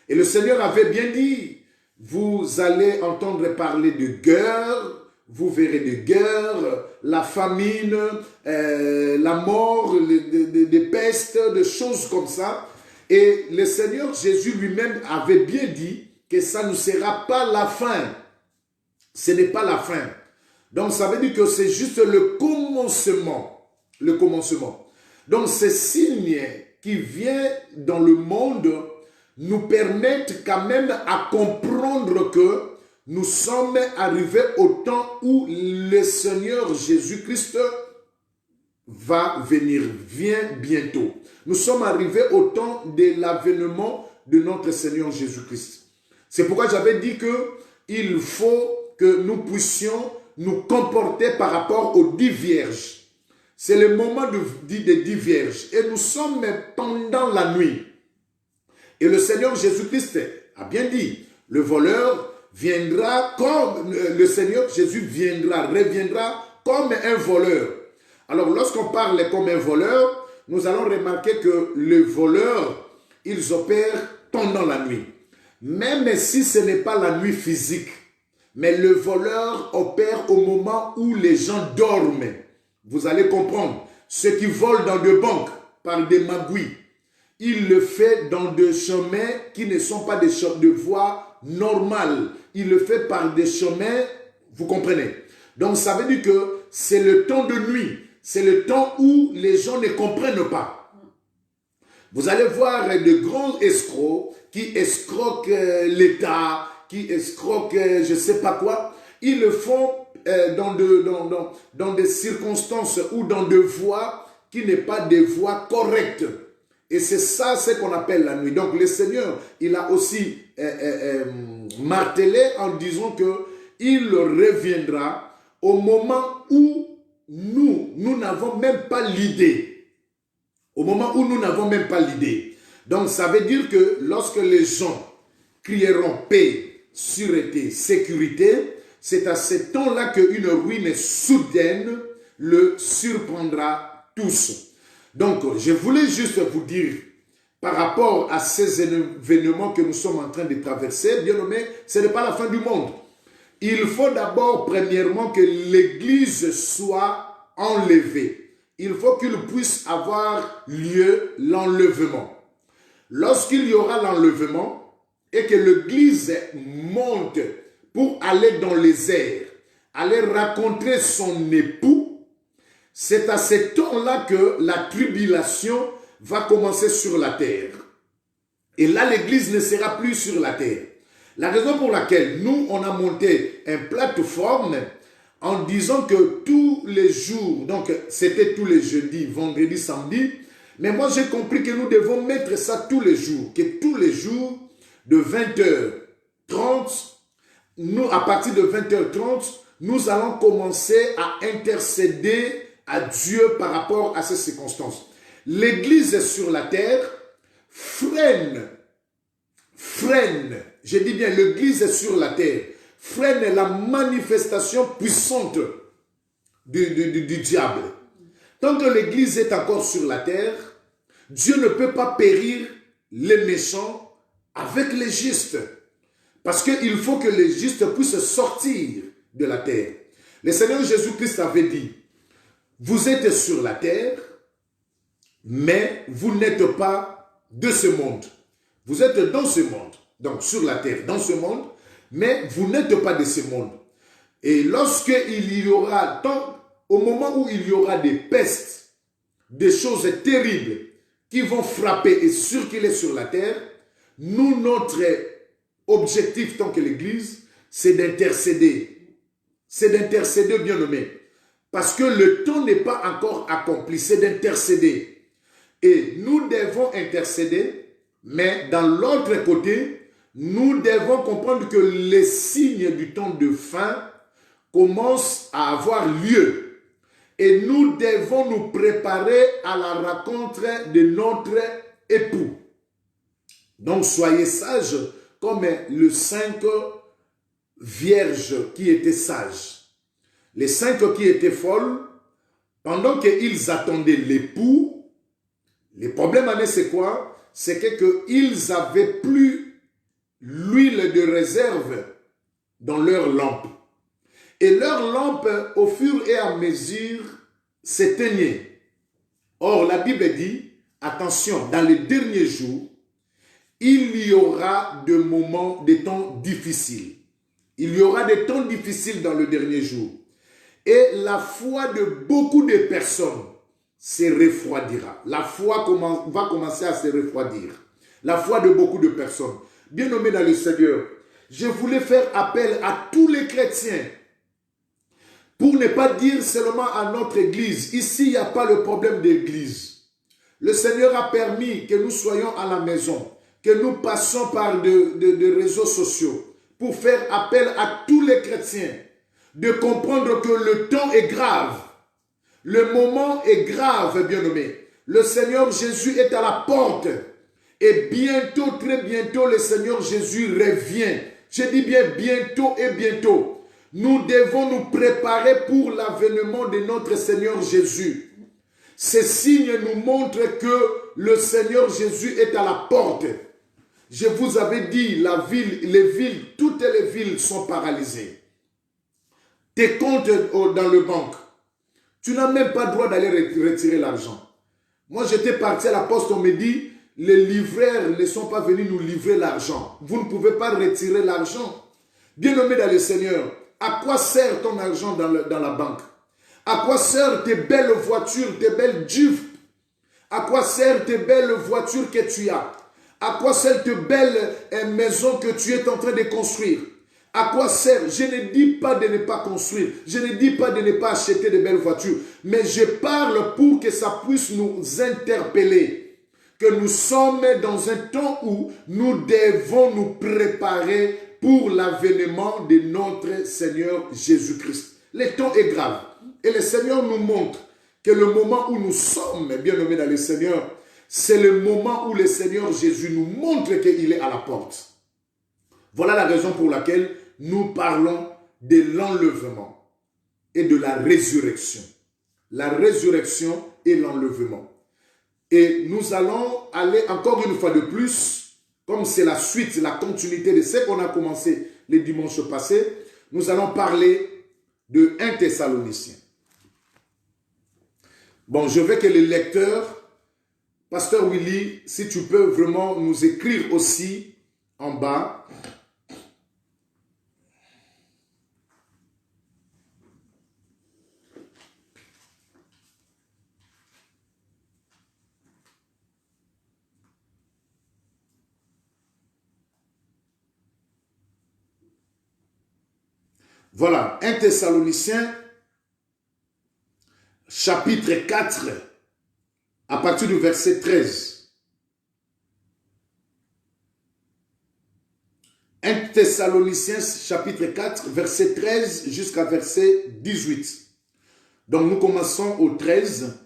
A: Et le Seigneur avait bien dit, vous allez entendre parler de guerre, vous verrez des guerres, la famine, la mort, des pestes, des choses comme ça. Et le Seigneur Jésus lui-même avait bien dit que ça ne sera pas la fin. Ce n'est pas la fin. Donc ça veut dire que c'est juste le commencement. Le commencement. Donc ces signes qui viennent dans le monde nous permettent quand même à comprendre que nous sommes arrivés au temps où le Seigneur Jésus-Christ va venir, vient bientôt. Nous sommes arrivés au temps de l'avènement de notre Seigneur Jésus-Christ. C'est pourquoi j'avais dit qu'il faut que nous puissions nous comporter par rapport aux 10 vierges. C'est le moment des 10 vierges. Et nous sommes pendant la nuit. Et le Seigneur Jésus-Christ a bien dit, le voleur viendra comme le Seigneur Jésus reviendra comme un voleur. Alors lorsqu'on parle comme un voleur, nous allons remarquer que les voleurs, ils opèrent pendant la nuit. Même si ce n'est pas la nuit physique, mais le voleur opère au moment où les gens dorment. Vous allez comprendre. Ceux qui volent dans des banques par des magouilles, il le fait dans des chemins qui ne sont pas des voies normales. Il le fait par des chemins, vous comprenez. Donc ça veut dire que c'est le temps de nuit. C'est le temps où les gens ne comprennent pas. Vous allez voir de grands escrocs qui escroquent l'État, qui escroquent je ne sais pas quoi. Ils le font dans des circonstances ou dans des voies qui n'est pas des voies correctes. Et c'est ça ce qu'on appelle la nuit. Donc le Seigneur, il a aussi martelé en disant qu'il reviendra au moment où nous n'avons même pas l'idée. Au moment où nous n'avons même pas l'idée. Donc ça veut dire que lorsque les gens crieront paix, sûreté, sécurité, c'est à ce temps-là qu'une ruine soudaine le surprendra tous. Donc, je voulais juste vous dire, par rapport à ces événements que nous sommes en train de traverser, bien nommé, ce n'est pas la fin du monde. Il faut d'abord, premièrement, que l'Église soit enlevée. Il faut qu'il puisse avoir lieu l'enlèvement. Lorsqu'il y aura l'enlèvement et que l'Église monte pour aller dans les airs, aller rencontrer son époux, c'est à ce temps-là que la tribulation va commencer sur la terre. Et là, l'Église ne sera plus sur la terre. La raison pour laquelle nous, on a monté une plateforme en disant que tous les jours, donc c'était tous les jeudis, vendredi, samedi, mais moi j'ai compris que nous devons mettre ça tous les jours, que tous les jours de 20h30, nous, à partir de 20h30, nous allons commencer à intercéder à Dieu par rapport à ces circonstances. L'Église sur la terre freine, je dis bien l'Église sur la terre, freine la manifestation puissante du diable. Tant que l'Église est encore sur la terre, Dieu ne peut pas périr les méchants avec les justes. Parce qu'il faut que les justes puissent sortir de la terre. Le Seigneur Jésus-Christ avait dit, vous êtes sur la terre, mais vous n'êtes pas de ce monde. Vous êtes dans ce monde, donc sur la terre, dans ce monde, mais vous n'êtes pas de ce monde. Et lorsqu'il y aura, au moment où il y aura des pestes, des choses terribles qui vont frapper et circuler sur la terre, nous, notre objectif tant que l'Église, c'est d'intercéder. C'est d'intercéder, bien nommé. Parce que le temps n'est pas encore accompli, c'est d'intercéder. Et nous devons intercéder, mais dans l'autre côté, nous devons comprendre que les signes du temps de fin commencent à avoir lieu. Et nous devons nous préparer à la rencontre de notre époux. Donc soyez sages comme les 5 vierges qui étaient sages. Les 5 qui étaient folles, pendant qu'ils attendaient l'époux, le problème c'est quoi? C'est qu'ils avaient plus l'huile de réserve dans leur lampe. Et leur lampe, au fur et à mesure, s'éteignait. Or, la Bible dit, attention, dans les derniers jours, il y aura des moments, des temps difficiles. Il y aura des temps difficiles dans le dernier jour. Et la foi de beaucoup de personnes se refroidira. La foi va commencer à se refroidir. la foi de beaucoup de personnes. Bien-aimés dans le Seigneur, je voulais faire appel à tous les chrétiens pour ne pas dire seulement à notre église. Ici, il n'y a pas le problème d'église. Le Seigneur a permis que nous soyons à la maison, que nous passions par de réseaux sociaux pour faire appel à tous les chrétiens de comprendre que le temps est grave. Le moment est grave, bien-aimé. Le Seigneur Jésus est à la porte. Et bientôt, très bientôt, le Seigneur Jésus revient. Je dis bien bientôt et bientôt. Nous devons nous préparer pour l'avènement de notre Seigneur Jésus. Ces signes nous montrent que le Seigneur Jésus est à la porte. Je vous avais dit, la ville, les villes, toutes les villes sont paralysées. Tes comptes dans le banque, tu n'as même pas le droit d'aller retirer l'argent. Moi, j'étais parti à la poste, on me dit, les livreurs ne sont pas venus nous livrer l'argent. Vous ne pouvez pas retirer l'argent. Bien-aimé dans le Seigneur, à quoi sert ton argent dans la banque? À quoi servent tes belles voitures, tes belles Jeeps? À quoi servent tes belles voitures que tu as? À quoi sert tes belles maisons que tu es en train de construire? À quoi sert? Je ne dis pas de ne pas construire. Je ne dis pas de ne pas acheter de belles voitures. Mais je parle pour que ça puisse nous interpeller. Que nous sommes dans un temps où nous devons nous préparer pour l'avènement de notre Seigneur Jésus-Christ. Le temps est grave. Et le Seigneur nous montre que le moment où nous sommes, bien nommés dans le Seigneur, c'est le moment où le Seigneur Jésus nous montre qu'il est à la porte. Voilà la raison pour laquelle nous parlons de l'enlèvement et de la résurrection. La résurrection et l'enlèvement. Et nous allons aller encore une fois de plus, comme c'est la suite, la continuité de ce qu'on a commencé le dimanche passé, nous allons parler de 1 Thessaloniciens. Bon, je veux que les lecteurs, Pasteur Willy, si tu peux vraiment nous écrire aussi en bas. Voilà, 1 Thessaloniciens, chapitre 4, à partir du verset 13. 1 Thessaloniciens, chapitre 4, verset 13 jusqu'à verset 18. Donc nous commençons au 13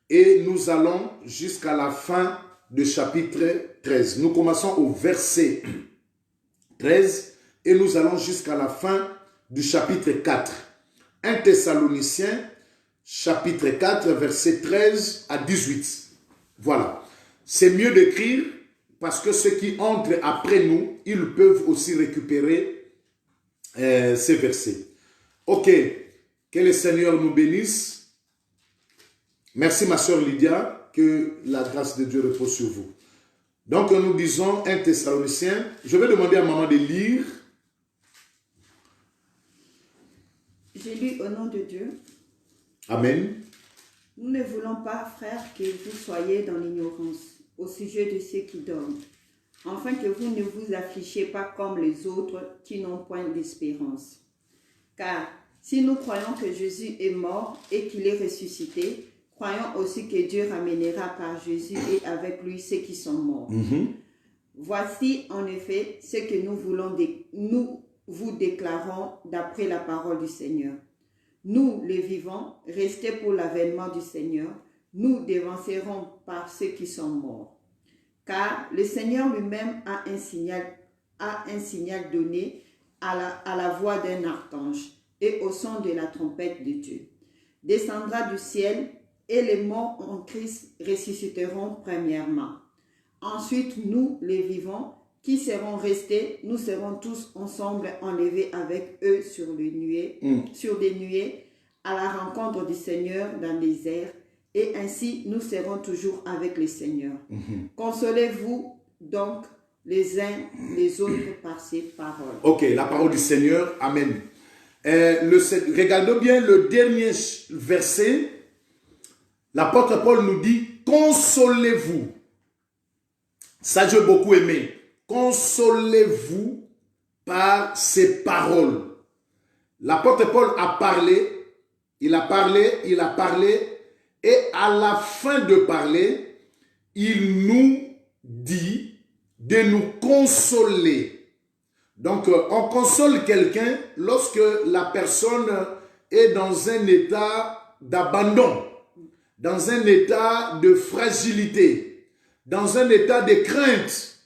A: et nous allons jusqu'à la fin du chapitre 13. Nous commençons au verset 13 et nous allons jusqu'à la fin du chapitre 4. 1 Thessaloniciens, chapitre 4, verset 13 à 18. Voilà. C'est mieux d'écrire parce que ceux qui entrent après nous, ils peuvent aussi récupérer ces versets. Ok. Que le Seigneur nous bénisse. Merci ma soeur Lydia. Que la grâce de Dieu repose sur vous. Donc nous disons 1 Thessaloniciens. Je vais demander à maman de lire.
C: J'ai lu au nom de Dieu.
A: Amen.
C: Nous ne voulons pas, frères, que vous soyez dans l'ignorance au sujet de ceux qui dorment, afin que vous ne vous afflichiez pas comme les autres qui n'ont point d'espérance. Car si nous croyons que Jésus est mort et qu'il est ressuscité, croyons aussi que Dieu ramènera par Jésus et avec lui ceux qui sont morts. Voici en effet ce que nous voulons nous vous déclarons d'après la parole du Seigneur. Nous, les vivants, restés pour l'avènement du Seigneur, nous devancerons par ceux qui sont morts. Car le Seigneur lui-même a un signal donné à la voix d'un archange et au son de la trompette de Dieu. Descendra du ciel et les morts en Christ ressusciteront premièrement. Ensuite, nous, les vivants, qui seront restés, nous serons tous ensemble enlevés avec eux sur des nuées à la rencontre du Seigneur dans les airs, et ainsi nous serons toujours avec le Seigneur. Consolez-vous donc les uns les autres par ces paroles.
A: Ok, la parole du Seigneur, amen. Regardons bien le dernier verset. L'apôtre Paul nous dit, consolez-vous. Ça, j'ai beaucoup aimé. Consolez-vous par ces paroles. L'apôtre Paul a parlé, il a parlé, et à la fin de parler, il nous dit de nous consoler. Donc, on console quelqu'un lorsque la personne est dans un état d'abandon, dans un état de fragilité, dans un état de crainte,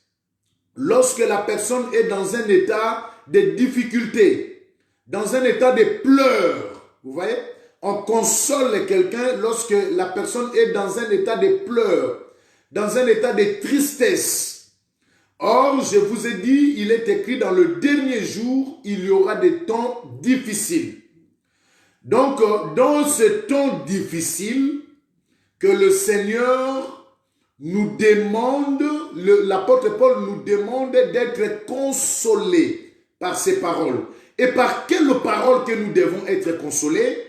A: lorsque la personne est dans un état de difficulté, dans un état de pleurs. Vous voyez? On console quelqu'un lorsque la personne est dans un état de pleurs, dans un état de tristesse. Or, je vous ai dit, il est écrit dans le dernier jour, il y aura des temps difficiles. Donc, dans ce temps difficile, que le Seigneur nous demande, l'apôtre Paul nous demande d'être consolés par ces paroles. Et par quelles paroles que nous devons être consolés?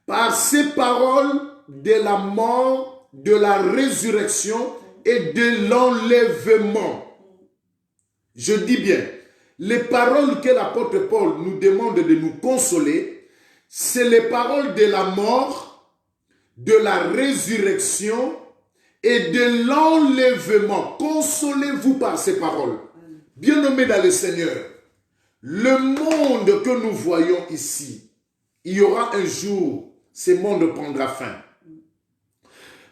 A: Par ces paroles de la mort, de la résurrection et de l'enlèvement. Je dis bien, les paroles que l'apôtre Paul nous demande de nous consoler, c'est les paroles de la mort, de la résurrection et de l'enlèvement. Consolez-vous par ces paroles. Bien-aimés dans le Seigneur, le monde que nous voyons ici, il y aura un jour, ce monde prendra fin.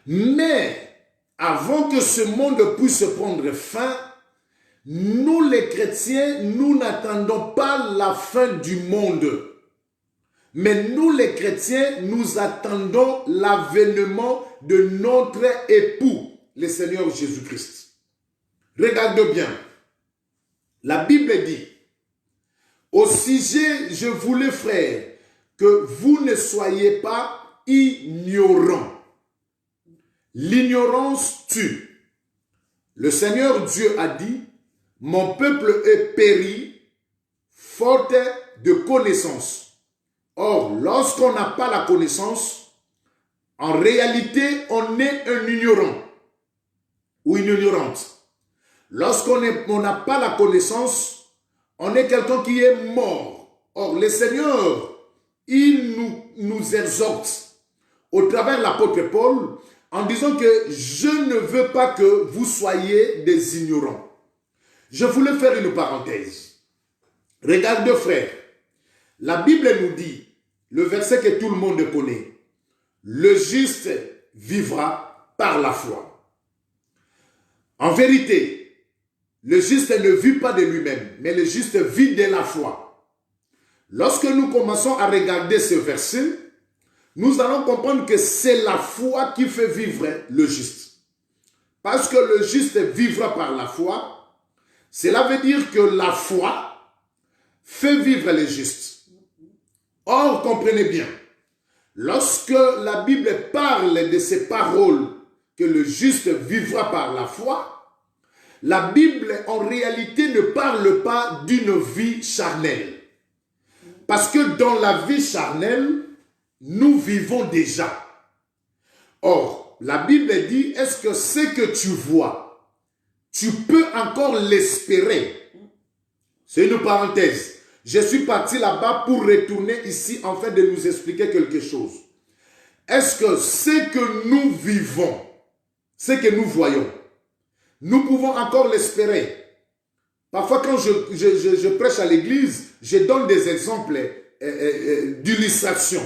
A: Mais avant que ce monde puisse prendre fin, nous les chrétiens, nous n'attendons pas la fin du monde. Mais nous les chrétiens, nous attendons l'avènement de notre époux, le Seigneur Jésus-Christ. Regardez bien. La Bible dit, au sujet, je voulais, frères, que vous ne soyez pas ignorants. L'ignorance tue. Le Seigneur Dieu a dit, mon peuple est péri, faute de connaissance. Or, lorsqu'on n'a pas la connaissance, en réalité, on est un ignorant ou une ignorante. Lorsqu'on n'a pas la connaissance, on est quelqu'un qui est mort. Or, le Seigneur, il nous exhorte au travers de l'apôtre Paul en disant que je ne veux pas que vous soyez des ignorants. Je voulais faire une parenthèse. Regardez, frère, la Bible nous dit, le verset que tout le monde connaît, le juste vivra par la foi. En vérité, le juste ne vit pas de lui-même, mais le juste vit de la foi. Lorsque nous commençons à regarder ce verset, nous allons comprendre que c'est la foi qui fait vivre le juste. Parce que le juste vivra par la foi, cela veut dire que la foi fait vivre les justes. Or, comprenez bien, lorsque la Bible parle de ces paroles que le juste vivra par la foi, la Bible en réalité ne parle pas d'une vie charnelle. Parce que dans la vie charnelle, nous vivons déjà. Or, la Bible dit, est-ce que ce que tu vois, tu peux encore l'espérer? C'est une parenthèse. Je suis parti là-bas pour retourner ici afin de nous expliquer quelque chose. Est-ce que ce que nous vivons, ce que nous voyons, nous pouvons encore l'espérer? Parfois, quand je prêche à l'église, je donne des exemples d'illustration.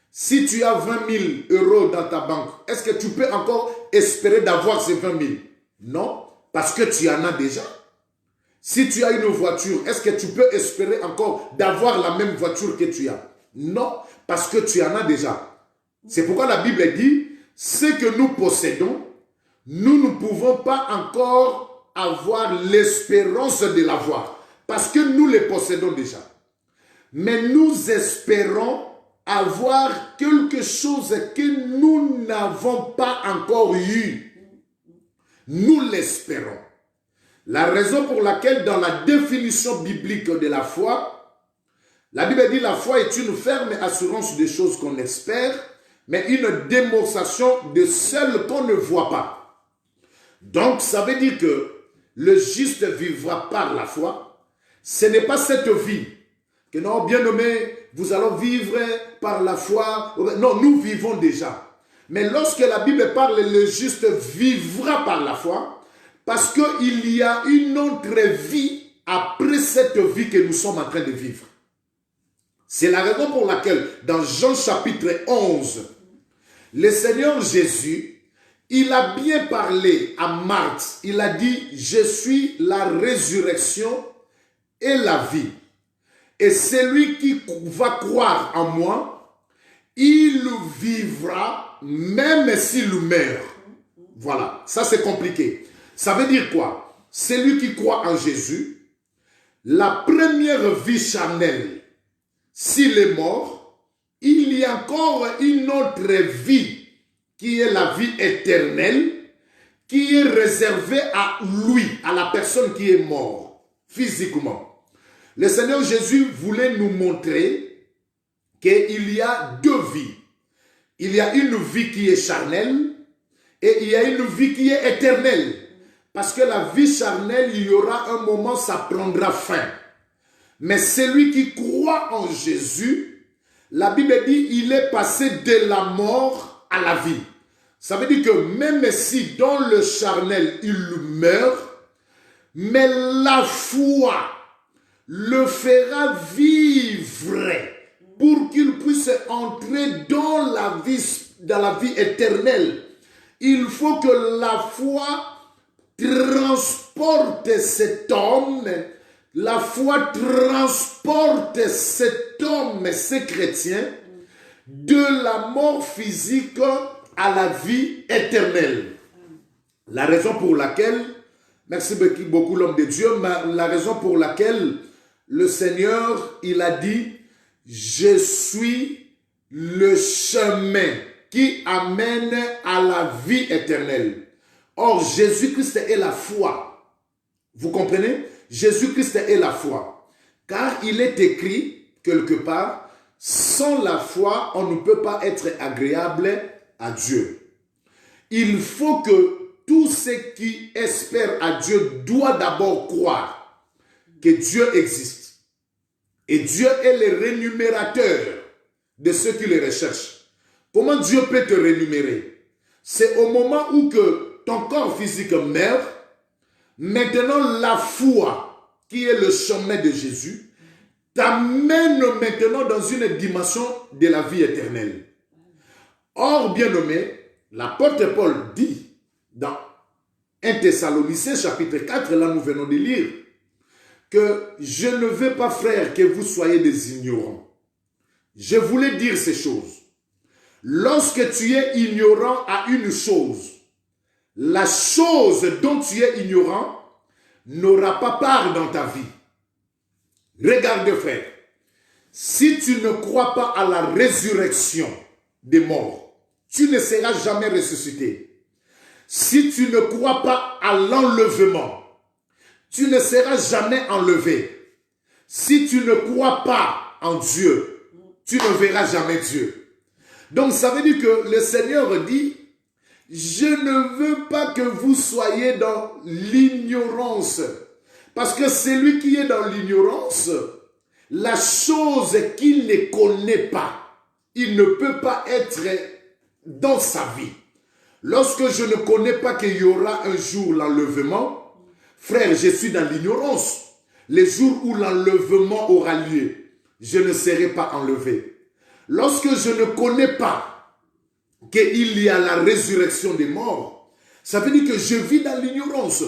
A: Si tu as 20 000 euros dans ta banque, est-ce que tu peux encore espérer d'avoir ces 20 000? Non, parce que tu en as déjà. Si tu as une voiture, est-ce que tu peux espérer encore d'avoir la même voiture que tu as? Non, parce que tu en as déjà. C'est pourquoi la Bible dit, ce que nous possédons, nous ne pouvons pas encore avoir l'espérance de l'avoir. Parce que nous les possédons déjà. Mais nous espérons avoir quelque chose que nous n'avons pas encore eu. Nous l'espérons. La raison pour laquelle dans la définition biblique de la foi, la Bible dit la foi est une ferme assurance des choses qu'on espère, mais une démonstration de celles qu'on ne voit pas. Donc, ça veut dire que le juste vivra par la foi. Ce n'est pas cette vie que non, bien nommé, vous allons vivre par la foi. Non, nous vivons déjà. Mais lorsque la Bible parle, le juste vivra par la foi, parce qu'il y a une autre vie après cette vie que nous sommes en train de vivre. C'est la raison pour laquelle, dans Jean chapitre 11, le Seigneur Jésus, il a bien parlé à Marthe. Il a dit, je suis la résurrection et la vie. Et celui qui va croire en moi, il vivra même s'il meurt. Voilà, ça c'est compliqué. Ça veut dire quoi? Celui qui croit en Jésus, la première vie charnelle, s'il est mort, il y a encore une autre vie qui est la vie éternelle, qui est réservée à lui, à la personne qui est morte, physiquement. Le Seigneur Jésus voulait nous montrer qu'il y a deux vies. Il y a une vie qui est charnelle et il y a une vie qui est éternelle. Parce que la vie charnelle, il y aura un moment, ça prendra fin. Mais celui qui croit en Jésus, la Bible dit, il est passé de la mort à la vie. Ça veut dire que même si dans le charnel, il meurt, mais la foi le fera vivre pour qu'il puisse entrer dans la vie éternelle. Il faut que la foi transporte cet homme, la foi transporte cet homme, ces chrétiens, de la mort physique à la vie éternelle. La raison pour laquelle, merci beaucoup l'homme de Dieu, mais la raison pour laquelle le Seigneur, il a dit, je suis le chemin qui amène à la vie éternelle. Or, Jésus-Christ est la foi. Vous comprenez? Jésus-Christ est la foi. Car il est écrit, quelque part, sans la foi, on ne peut pas être agréable à Dieu. Il faut que tous ceux qui espèrent à Dieu doivent d'abord croire que Dieu existe. Et Dieu est le rémunérateur de ceux qui le recherchent. Comment Dieu peut te rémunérer? C'est au moment où que ton corps physique meurt, maintenant la foi, qui est le chemin de Jésus, t'amène maintenant dans une dimension de la vie éternelle. Or, bien-aimé, l'apôtre Paul dit dans 1 Thessaloniciens chapitre 4, là nous venons de lire, que je ne veux pas, frères, que vous soyez des ignorants. Je voulais dire ces choses. Lorsque tu es ignorant à une chose, la chose dont tu es ignorant n'aura pas part dans ta vie. Regarde, frère, si tu ne crois pas à la résurrection des morts, tu ne seras jamais ressuscité. Si tu ne crois pas à l'enlèvement, tu ne seras jamais enlevé. Si tu ne crois pas en Dieu, tu ne verras jamais Dieu. Donc ça veut dire que le Seigneur dit, je ne veux pas que vous soyez dans l'ignorance. Parce que celui qui est dans l'ignorance, la chose qu'il ne connaît pas, il ne peut pas être dans sa vie. Lorsque je ne connais pas qu'il y aura un jour l'enlèvement, frère, je suis dans l'ignorance. Les jours où l'enlèvement aura lieu, je ne serai pas enlevé. Lorsque je ne connais pas qu'il y a la résurrection des morts, ça veut dire que je vis dans l'ignorance.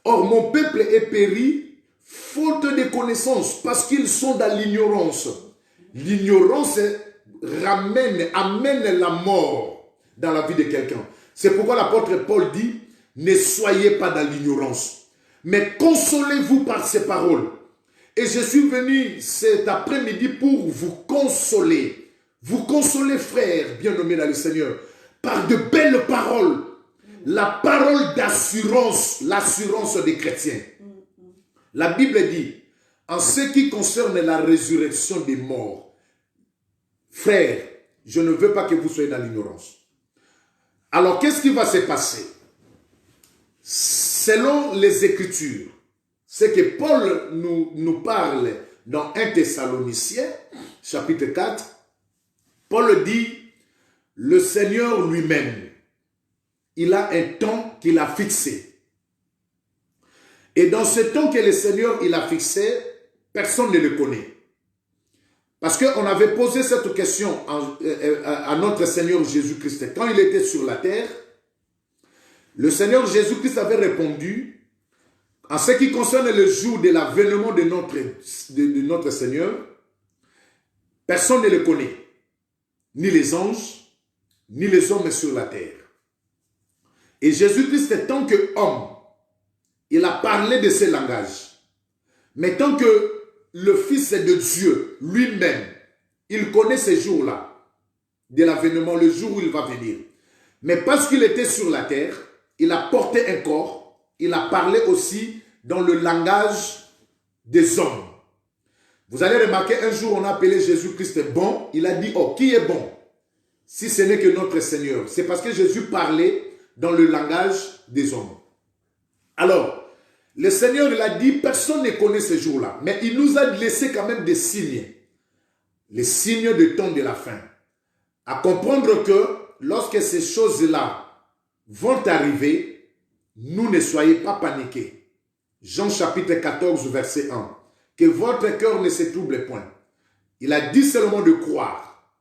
A: Or, mon peuple est péri faute de connaissances parce qu'ils sont dans l'ignorance. L'ignorance amène la mort dans la vie de quelqu'un. C'est pourquoi l'apôtre Paul dit, ne soyez pas dans l'ignorance, mais consolez-vous par ces paroles. Et je suis venu cet après-midi pour vous consoler. Vous consoler, frères, bien-aimés dans le Seigneur, par de belles paroles. La parole d'assurance, l'assurance des chrétiens. La Bible dit, en ce qui concerne la résurrection des morts, frères, je ne veux pas que vous soyez dans l'ignorance. Alors, qu'est-ce qui va se passer? selon les Écritures, ce que Paul nous parle dans 1 Thessaloniciens, chapitre 4, Paul dit, le Seigneur lui-même, il a un temps qu'il a fixé. Et dans ce temps que le Seigneur il a fixé, personne ne le connaît. Parce qu'on avait posé cette question à notre Seigneur Jésus-Christ. Quand il était sur la terre, le Seigneur Jésus-Christ avait répondu, en ce qui concerne le jour de l'avènement de notre Seigneur, personne ne le connaît. Ni les anges, ni les hommes sur la terre. Et Jésus-Christ, tant qu'homme, il a parlé de ce langage. Mais tant que le Fils de Dieu, lui-même, il connaît ces jours-là, de l'avènement, le jour où il va venir. Mais parce qu'il était sur la terre, il a porté un corps, il a parlé aussi dans le langage des hommes. Vous allez remarquer, un jour on a appelé Jésus-Christ bon, il a dit, oh, qui est bon? Si ce n'est que notre Seigneur. C'est parce que Jésus parlait dans le langage des hommes. Alors, le Seigneur, il a dit, personne ne connaît ces jours-là. Mais il nous a laissé quand même des signes. Les signes du temps de la fin. À comprendre que lorsque ces choses-là vont arriver, nous ne soyez pas paniqués. Jean chapitre 14, verset 1. Que votre cœur ne se trouble point. Il a dit seulement de croire.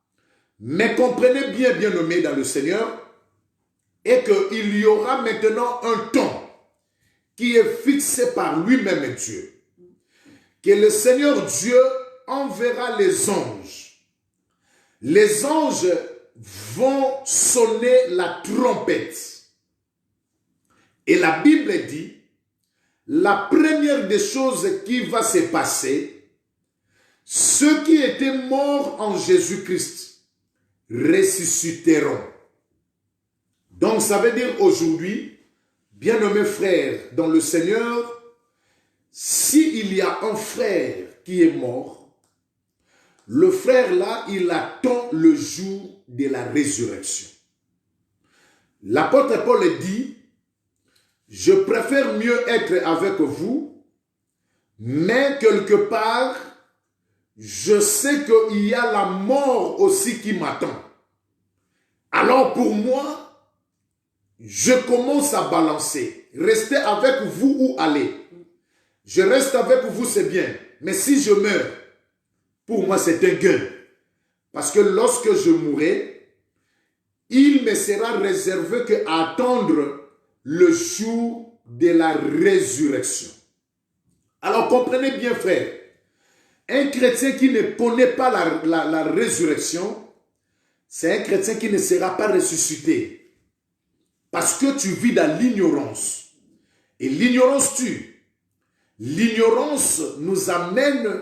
A: Mais comprenez bien, bien-aimés dans le Seigneur, et qu'il y aura maintenant un temps qui est fixé par lui-même Dieu. Que le Seigneur Dieu enverra les anges. Les anges vont sonner la trompette. Et la Bible dit, la première des choses qui va se passer, ceux qui étaient morts en Jésus-Christ ressusciteront. Donc ça veut dire aujourd'hui, bien-aimés frères dans le Seigneur, s'il y a un frère qui est mort, le frère là, il attend le jour de la résurrection. L'apôtre Paul dit, je préfère mieux être avec vous, mais quelque part, je sais qu'il y a la mort aussi qui m'attend. Alors pour moi, je commence à balancer. Restez avec vous ou allez. Je reste avec vous, c'est bien. Mais si je meurs, pour moi c'est un gain. Parce que lorsque je mourrai, il me sera réservé qu'à attendre le jour de la résurrection. Alors comprenez bien frère, un chrétien qui ne connaît pas la résurrection, c'est un chrétien qui ne sera pas ressuscité. Parce que tu vis dans l'ignorance. Et l'ignorance tue. L'ignorance nous amène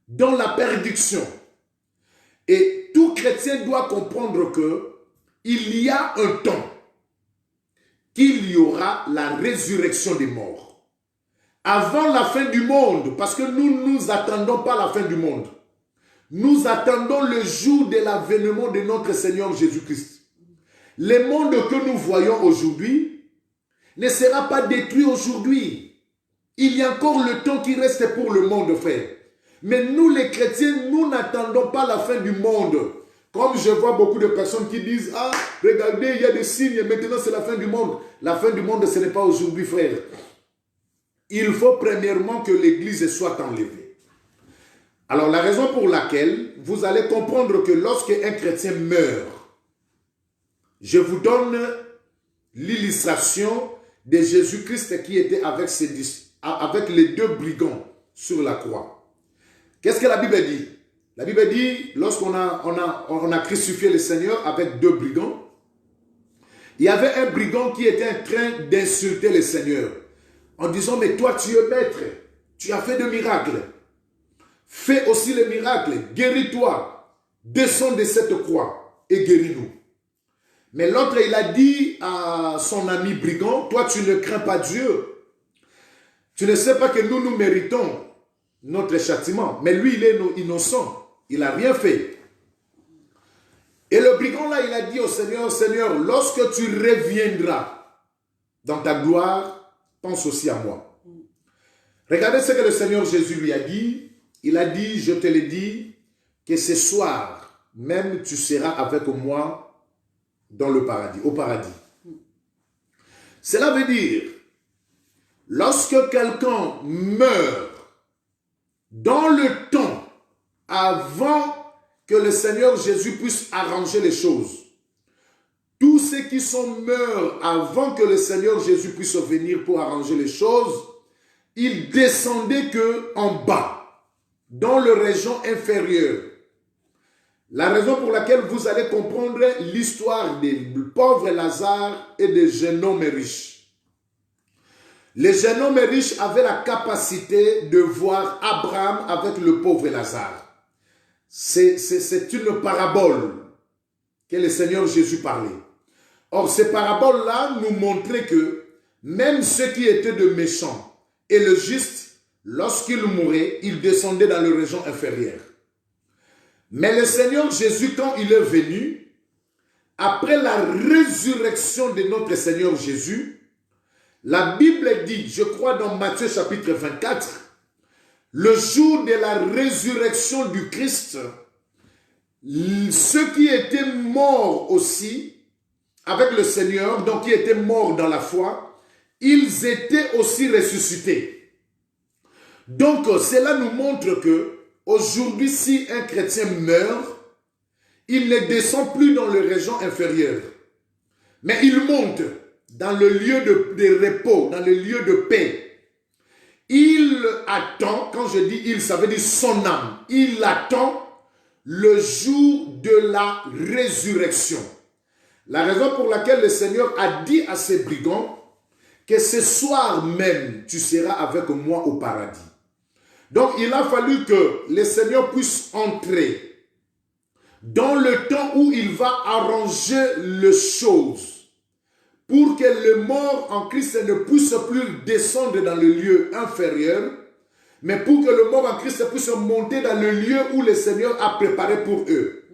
A: dans la perdition. Et tout chrétien doit comprendre que il y a un temps qu'il y aura la résurrection des morts. Avant la fin du monde, parce que nous attendons pas la fin du monde. Nous attendons le jour de l'avènement de notre Seigneur Jésus-Christ. Le monde que nous voyons aujourd'hui ne sera pas détruit aujourd'hui. Il y a encore le temps qui reste pour le monde, frère. Mais nous les chrétiens, nous n'attendons pas la fin du monde. Comme je vois beaucoup de personnes qui disent, ah, regardez, il y a des signes, maintenant c'est la fin du monde. La fin du monde, ce n'est pas aujourd'hui, frère. Il faut premièrement que l'église soit enlevée. Alors la raison pour laquelle vous allez comprendre que lorsque un chrétien meurt, je vous donne l'illustration de Jésus-Christ qui était avec les deux brigands sur la croix. Qu'est-ce que la Bible dit? La Bible dit, lorsqu'on a crucifié le Seigneur avec deux brigands, il y avait un brigand qui était en train d'insulter le Seigneur en disant, mais toi tu es maître, tu as fait de miracles. Fais aussi le miracle, guéris-toi, descends de cette croix et guéris-nous. Mais l'autre, il a dit à son ami brigand, toi tu ne crains pas Dieu. Tu ne sais pas que nous méritons notre châtiment. Mais lui, il est innocent. Il n'a rien fait. Et le brigand là, il a dit au Seigneur, Seigneur, lorsque tu reviendras, dans ta gloire, pense aussi à moi. Regardez ce que le Seigneur Jésus lui a dit. Il a dit, je te l'ai dit, que ce soir, même tu seras avec moi dans le paradis, au paradis. Cela veut dire, lorsque quelqu'un meurt dans le temps, avant que le Seigneur Jésus puisse arranger les choses, tous ceux qui sont morts avant que le Seigneur Jésus puisse venir pour arranger les choses, ils descendaient que en bas, dans le région inférieure. La raison pour laquelle vous allez comprendre l'histoire des pauvres Lazare et des jeunes hommes riches. Les jeunes hommes riches avaient la capacité de voir Abraham avec le pauvre Lazare. C'est une parabole que le Seigneur Jésus parlait. Or, ces paraboles-là nous montraient que même ceux qui étaient de méchants et le juste, lorsqu'ils mouraient, ils descendaient dans les régions inférieures. Mais le Seigneur Jésus, quand il est venu, après la résurrection de notre Seigneur Jésus, la Bible dit, je crois dans Matthieu chapitre 24, le jour de la résurrection du Christ, ceux qui étaient morts aussi avec le Seigneur, donc qui étaient morts dans la foi, ils étaient aussi ressuscités. Donc cela nous montre que aujourd'hui, si un chrétien meurt, il ne descend plus dans les régions inférieures, mais il monte dans le lieu de repos, dans le lieu de paix. Il attend, quand je dis il, ça veut dire son âme, il attend le jour de la résurrection. La raison pour laquelle le Seigneur a dit à ses brigands que ce soir même, tu seras avec moi au paradis. Donc, il a fallu que le Seigneur puisse entrer dans le temps où il va arranger les choses pour que le mort en Christ ne puisse plus descendre dans le lieu inférieur, mais pour que le mort en Christ puisse monter dans le lieu où le Seigneur a préparé pour eux.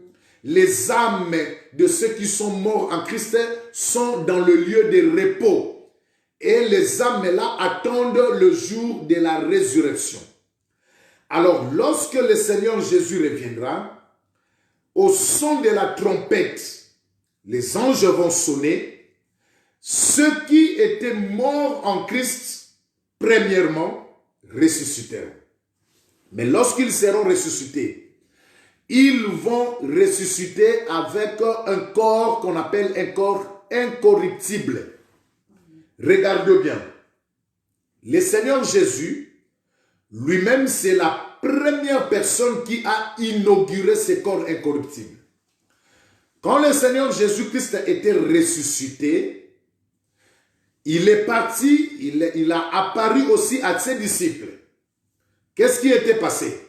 A: Les âmes de ceux qui sont morts en Christ sont dans le lieu de repos. Et les âmes là attendent le jour de la résurrection. Alors, lorsque le Seigneur Jésus reviendra, au son de la trompette, les anges vont sonner. Ceux qui étaient morts en Christ, premièrement, ressusciteront. Mais lorsqu'ils seront ressuscités, ils vont ressusciter avec un corps qu'on appelle un corps incorruptible. Regardez bien. Le Seigneur Jésus, lui-même, c'est la première personne qui a inauguré ce corps incorruptible. Quand le Seigneur Jésus-Christ était ressuscité, il est parti, il a apparu aussi à ses disciples. Qu'est-ce qui était passé?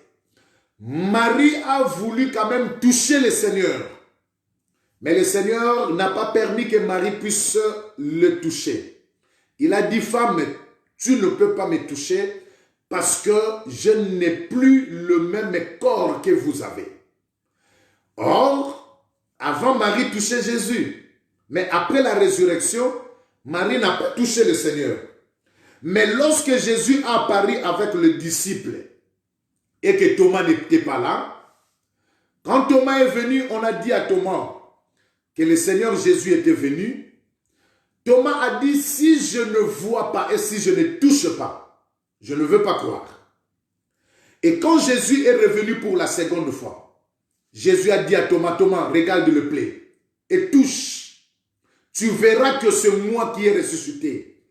A: Marie a voulu quand même toucher le Seigneur. Mais le Seigneur n'a pas permis que Marie puisse le toucher. Il a dit, femme, tu ne peux pas me toucher parce que je n'ai plus le même corps que vous avez. Or, avant Marie touchait Jésus. Mais après la résurrection, Marie n'a pas touché le Seigneur. Mais lorsque Jésus a apparu avec le disciple et que Thomas n'était pas là, quand Thomas est venu, on a dit à Thomas que le Seigneur Jésus était venu. Thomas a dit, si je ne vois pas et si je ne touche pas, je ne veux pas croire. Et quand Jésus est revenu pour la seconde fois, Jésus a dit à Thomas, Thomas, regarde le plaie et touche. Tu verras que c'est moi qui ai ressuscité.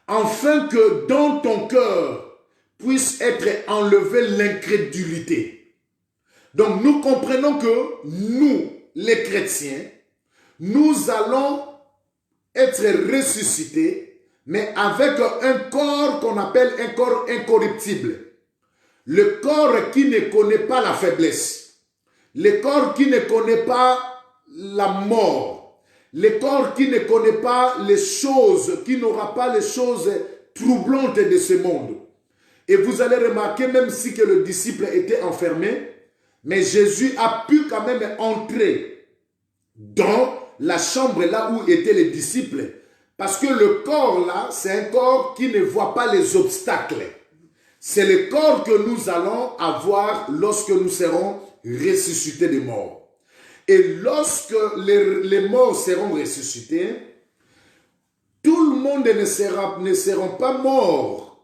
A: Afin que dans ton cœur puisse être enlevée l'incrédulité. Donc nous comprenons que nous, les chrétiens, nous allons être ressuscités, mais avec un corps qu'on appelle un corps incorruptible. Le corps qui ne connaît pas la faiblesse. Le corps qui ne connaît pas la mort. Le corps qui ne connaît pas les choses, qui n'aura pas les choses troublantes de ce monde. Et vous allez remarquer, même si que le disciple était enfermé, mais Jésus a pu quand même entrer dans la chambre là où étaient les disciples, Parce que le corps là, c'est un corps qui ne voit pas les obstacles. C'est le corps que nous allons avoir lorsque nous serons ressuscités des morts. Et lorsque les morts seront ressuscités, tout le monde ne seront pas morts.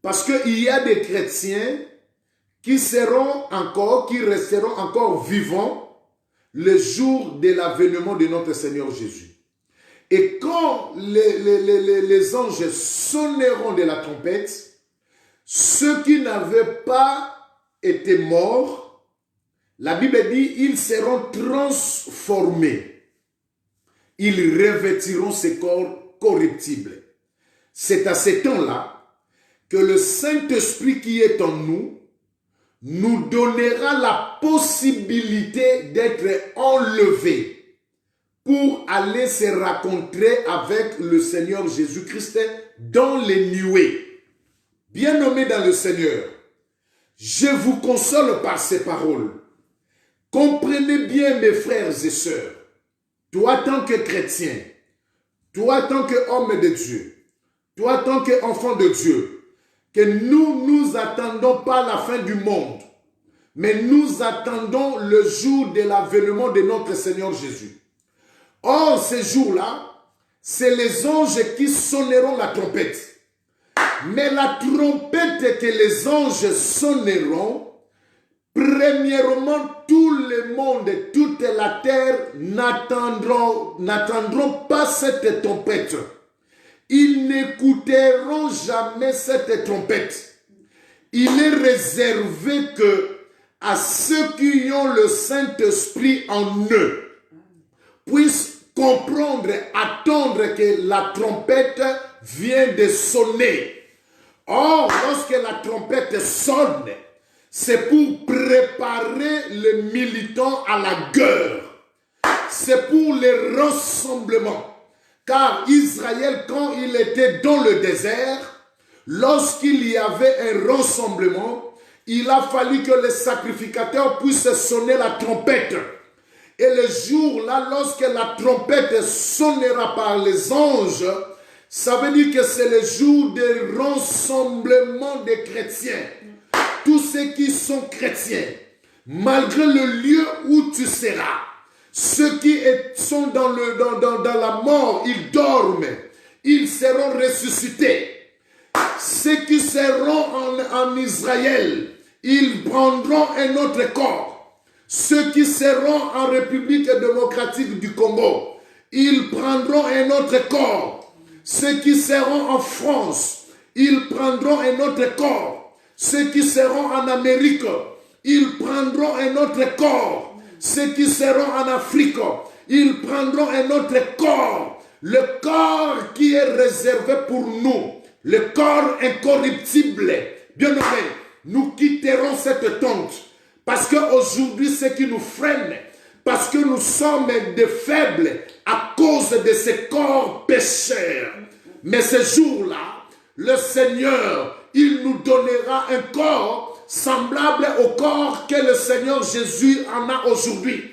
A: Parce qu'il y a des chrétiens qui resteront encore vivants le jour de l'avènement de notre Seigneur Jésus. Et quand les anges sonneront de la trompette, ceux qui n'avaient pas été morts, la Bible dit, ils seront transformés. Ils revêtiront ces corps corruptibles. C'est à ce temps-là que le Saint-Esprit qui est en nous nous donnera la possibilité d'être enlevés pour aller se rencontrer avec le Seigneur Jésus-Christ dans les nuées. Bien-aimés dans le Seigneur, je vous console par ces paroles. Comprenez bien, mes frères et sœurs, toi tant que chrétien, toi tant qu'homme de Dieu, toi tant qu'enfant de Dieu, que nous attendons pas la fin du monde, mais nous attendons le jour de l'avènement de notre Seigneur Jésus. Or, ce jour-là, c'est les anges qui sonneront la trompette. Mais la trompette que les anges sonneront, premièrement, tout le monde, toute la terre n'attendront pas cette trompette. Ils n'écouteront jamais cette trompette. Il est réservé à ceux qui ont le Saint-Esprit en eux puissent comprendre, attendre que la trompette vient de sonner. Or, lorsque la trompette sonne, c'est pour préparer les militants à la guerre. C'est pour les rassemblements. Car Israël, quand il était dans le désert, lorsqu'il y avait un rassemblement, il a fallu que les sacrificateurs puissent sonner la trompette. Et le jour-là, lorsque la trompette sonnera par les anges, ça veut dire que c'est le jour des rassemblements des chrétiens. Tous ceux qui sont chrétiens, malgré le lieu où tu seras, ceux qui sont dans la mort, ils dorment, ils seront ressuscités. Ceux qui seront en Israël, ils prendront un autre corps. Ceux qui seront en République démocratique du Congo, ils prendront un autre corps. Ceux qui seront en France, ils prendront un autre corps. Ceux qui seront en Amérique, ils prendront un autre corps. Ceux qui seront en Afrique, ils prendront un autre corps. Le corps qui est réservé pour nous, le corps incorruptible. Bien aimé, nous quitterons cette tente. Parce qu'aujourd'hui, ce qui nous freine, parce que nous sommes des faibles à cause de ces corps pécheurs. Mais ce jour-là, le Seigneur, il nous donnera un corps semblable au corps que le Seigneur Jésus en a aujourd'hui.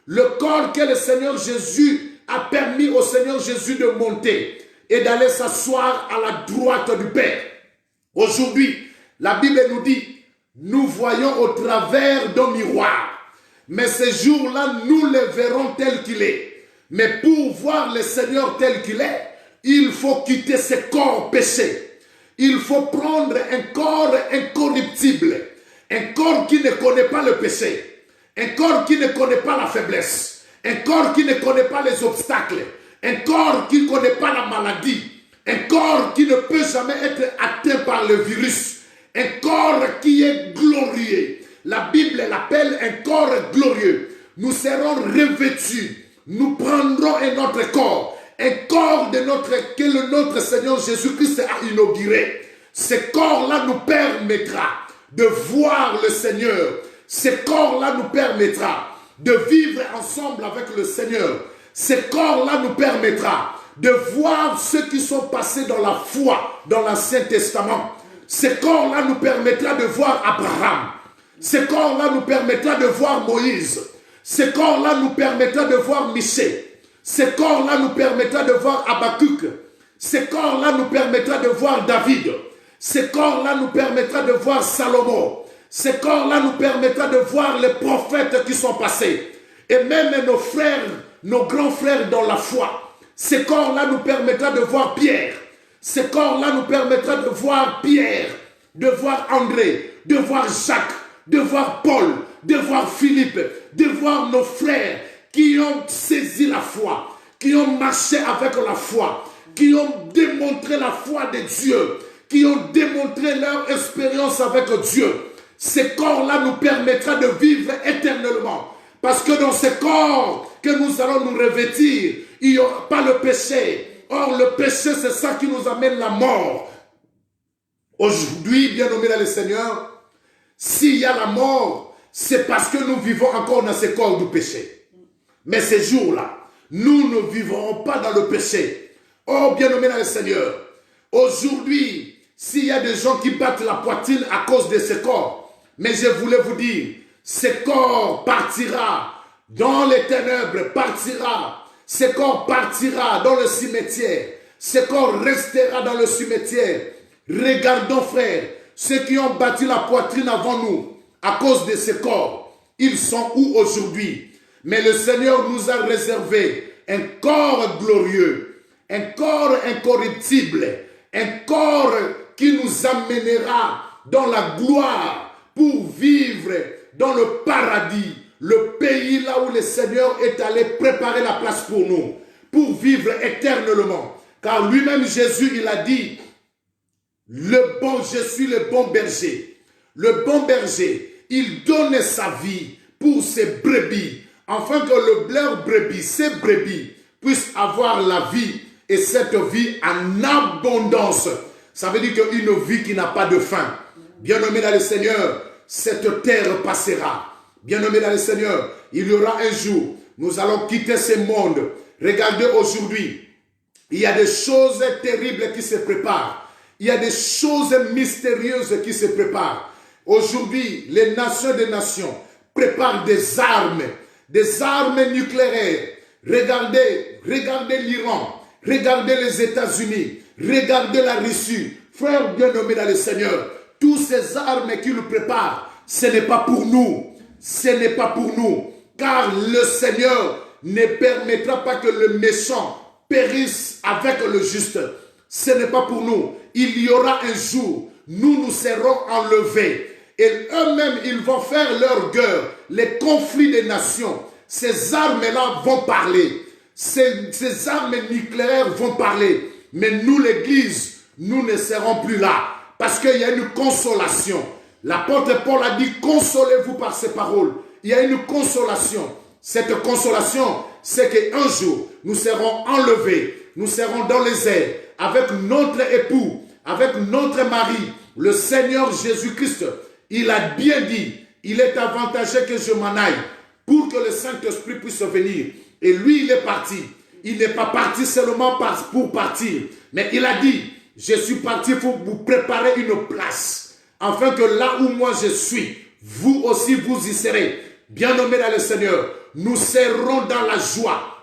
A: Le corps que le Seigneur Jésus a permis au Seigneur Jésus de monter et d'aller s'asseoir à la droite du Père. Aujourd'hui, la Bible nous dit, nous voyons au travers d'un miroir. Mais ce jour-là, nous le verrons tel qu'il est. Mais pour voir le Seigneur tel qu'il est, il faut quitter ce corps péché. Il faut prendre un corps incorruptible. Un corps qui ne connaît pas le péché. Un corps qui ne connaît pas la faiblesse. Un corps qui ne connaît pas les obstacles. Un corps qui ne connaît pas la maladie. Un corps qui ne peut jamais être atteint par le virus. Un corps qui est glorieux. La Bible l'appelle un corps glorieux. Nous serons revêtus. Nous prendrons un autre corps. Un corps que notre Seigneur Jésus-Christ a inauguré. Ce corps-là nous permettra de voir le Seigneur. Ce corps-là nous permettra de vivre ensemble avec le Seigneur. Ce corps-là nous permettra de voir ceux qui sont passés dans la foi, dans l'Ancien Testament. Ce corps-là nous permettra de voir Abraham. Ce corps-là nous permettra de voir Moïse. Ce corps-là nous permettra de voir Michée. Ce corps-là nous permettra de voir Habakkuk. Ce corps-là nous permettra de voir David. Ce corps-là nous permettra de voir Salomon. Ce corps-là nous permettra de voir les prophètes qui sont passés. Et même nos frères, nos grands frères dans la foi. Ce corps-là nous permettra de voir Pierre. Ce corps-là nous permettra de voir Pierre, de voir André, de voir Jacques, de voir Paul, de voir Philippe, de voir nos frères qui ont saisi la foi, qui ont marché avec la foi, qui ont démontré la foi de Dieu, qui ont démontré leur expérience avec Dieu. Ce corps-là nous permettra de vivre éternellement. Parce que dans ce corps que nous allons nous revêtir, il n'y aura pas le péché. Or, le péché, c'est ça qui nous amène la mort. Aujourd'hui, bien-aimés dans le Seigneur, s'il y a la mort, c'est parce que nous vivons encore dans ce corps du péché. Mais ces jours-là, nous ne vivrons pas dans le péché. Oh, bien-aimés dans le Seigneur, aujourd'hui, s'il y a des gens qui battent la poitrine à cause de ce corps, mais je voulais vous dire, ce corps partira dans les ténèbres, partira. Ce corps partira dans le cimetière. Ce corps restera dans le cimetière. Regardons, frères, ceux qui ont battu la poitrine avant nous, à cause de ce corps, ils sont où aujourd'hui? Mais le Seigneur nous a réservé un corps glorieux, un corps incorruptible, un corps qui nous amènera dans la gloire pour vivre dans le paradis, le pays là où le Seigneur est allé préparer la place pour nous, pour vivre éternellement. Car lui-même, Jésus, il a dit, je suis le bon berger. Le bon berger, il donne sa vie pour ses brebis, afin que leur brebis, ces brebis, puissent avoir la vie, et cette vie en abondance. Ça veut dire qu'une vie qui n'a pas de fin. Bien-aimé dans le Seigneur, cette terre passera. Bien-aimé dans le Seigneur, il y aura un jour, nous allons quitter ce monde. Regardez aujourd'hui, il y a des choses terribles qui se préparent. Il y a des choses mystérieuses qui se préparent. Aujourd'hui, les nations des nations préparent des armes nucléaires. Regardez l'Iran, regardez les États-Unis, regardez la Russie. Frères bien-aimés dans le Seigneur, toutes ces armes qu'ils préparent, ce n'est pas pour nous. Ce n'est pas pour nous. Car le Seigneur ne permettra pas que le méchant périsse avec le juste. Ce n'est pas pour nous. Il y aura un jour, nous serons enlevés. Et eux-mêmes, ils vont faire leur guerre. Les conflits des nations. Ces armes-là vont parler. Ces armes nucléaires vont parler. Mais nous, l'Église, nous ne serons plus là. Parce qu'il y a une consolation. L'apôtre Paul a dit, consolez-vous par ces paroles. Il y a une consolation. Cette consolation, c'est qu'un jour, nous serons enlevés. Nous serons dans les airs avec notre époux, avec notre mari, le Seigneur Jésus-Christ. Il a bien dit, il est avantageux que je m'en aille pour que le Saint-Esprit puisse venir. Et lui, il est parti. Il n'est pas parti seulement pour partir. Mais il a dit, je suis parti pour vous préparer une place. Afin que là où moi je suis, vous aussi vous y serez. Bien-aimés dans le Seigneur, nous serons dans la joie.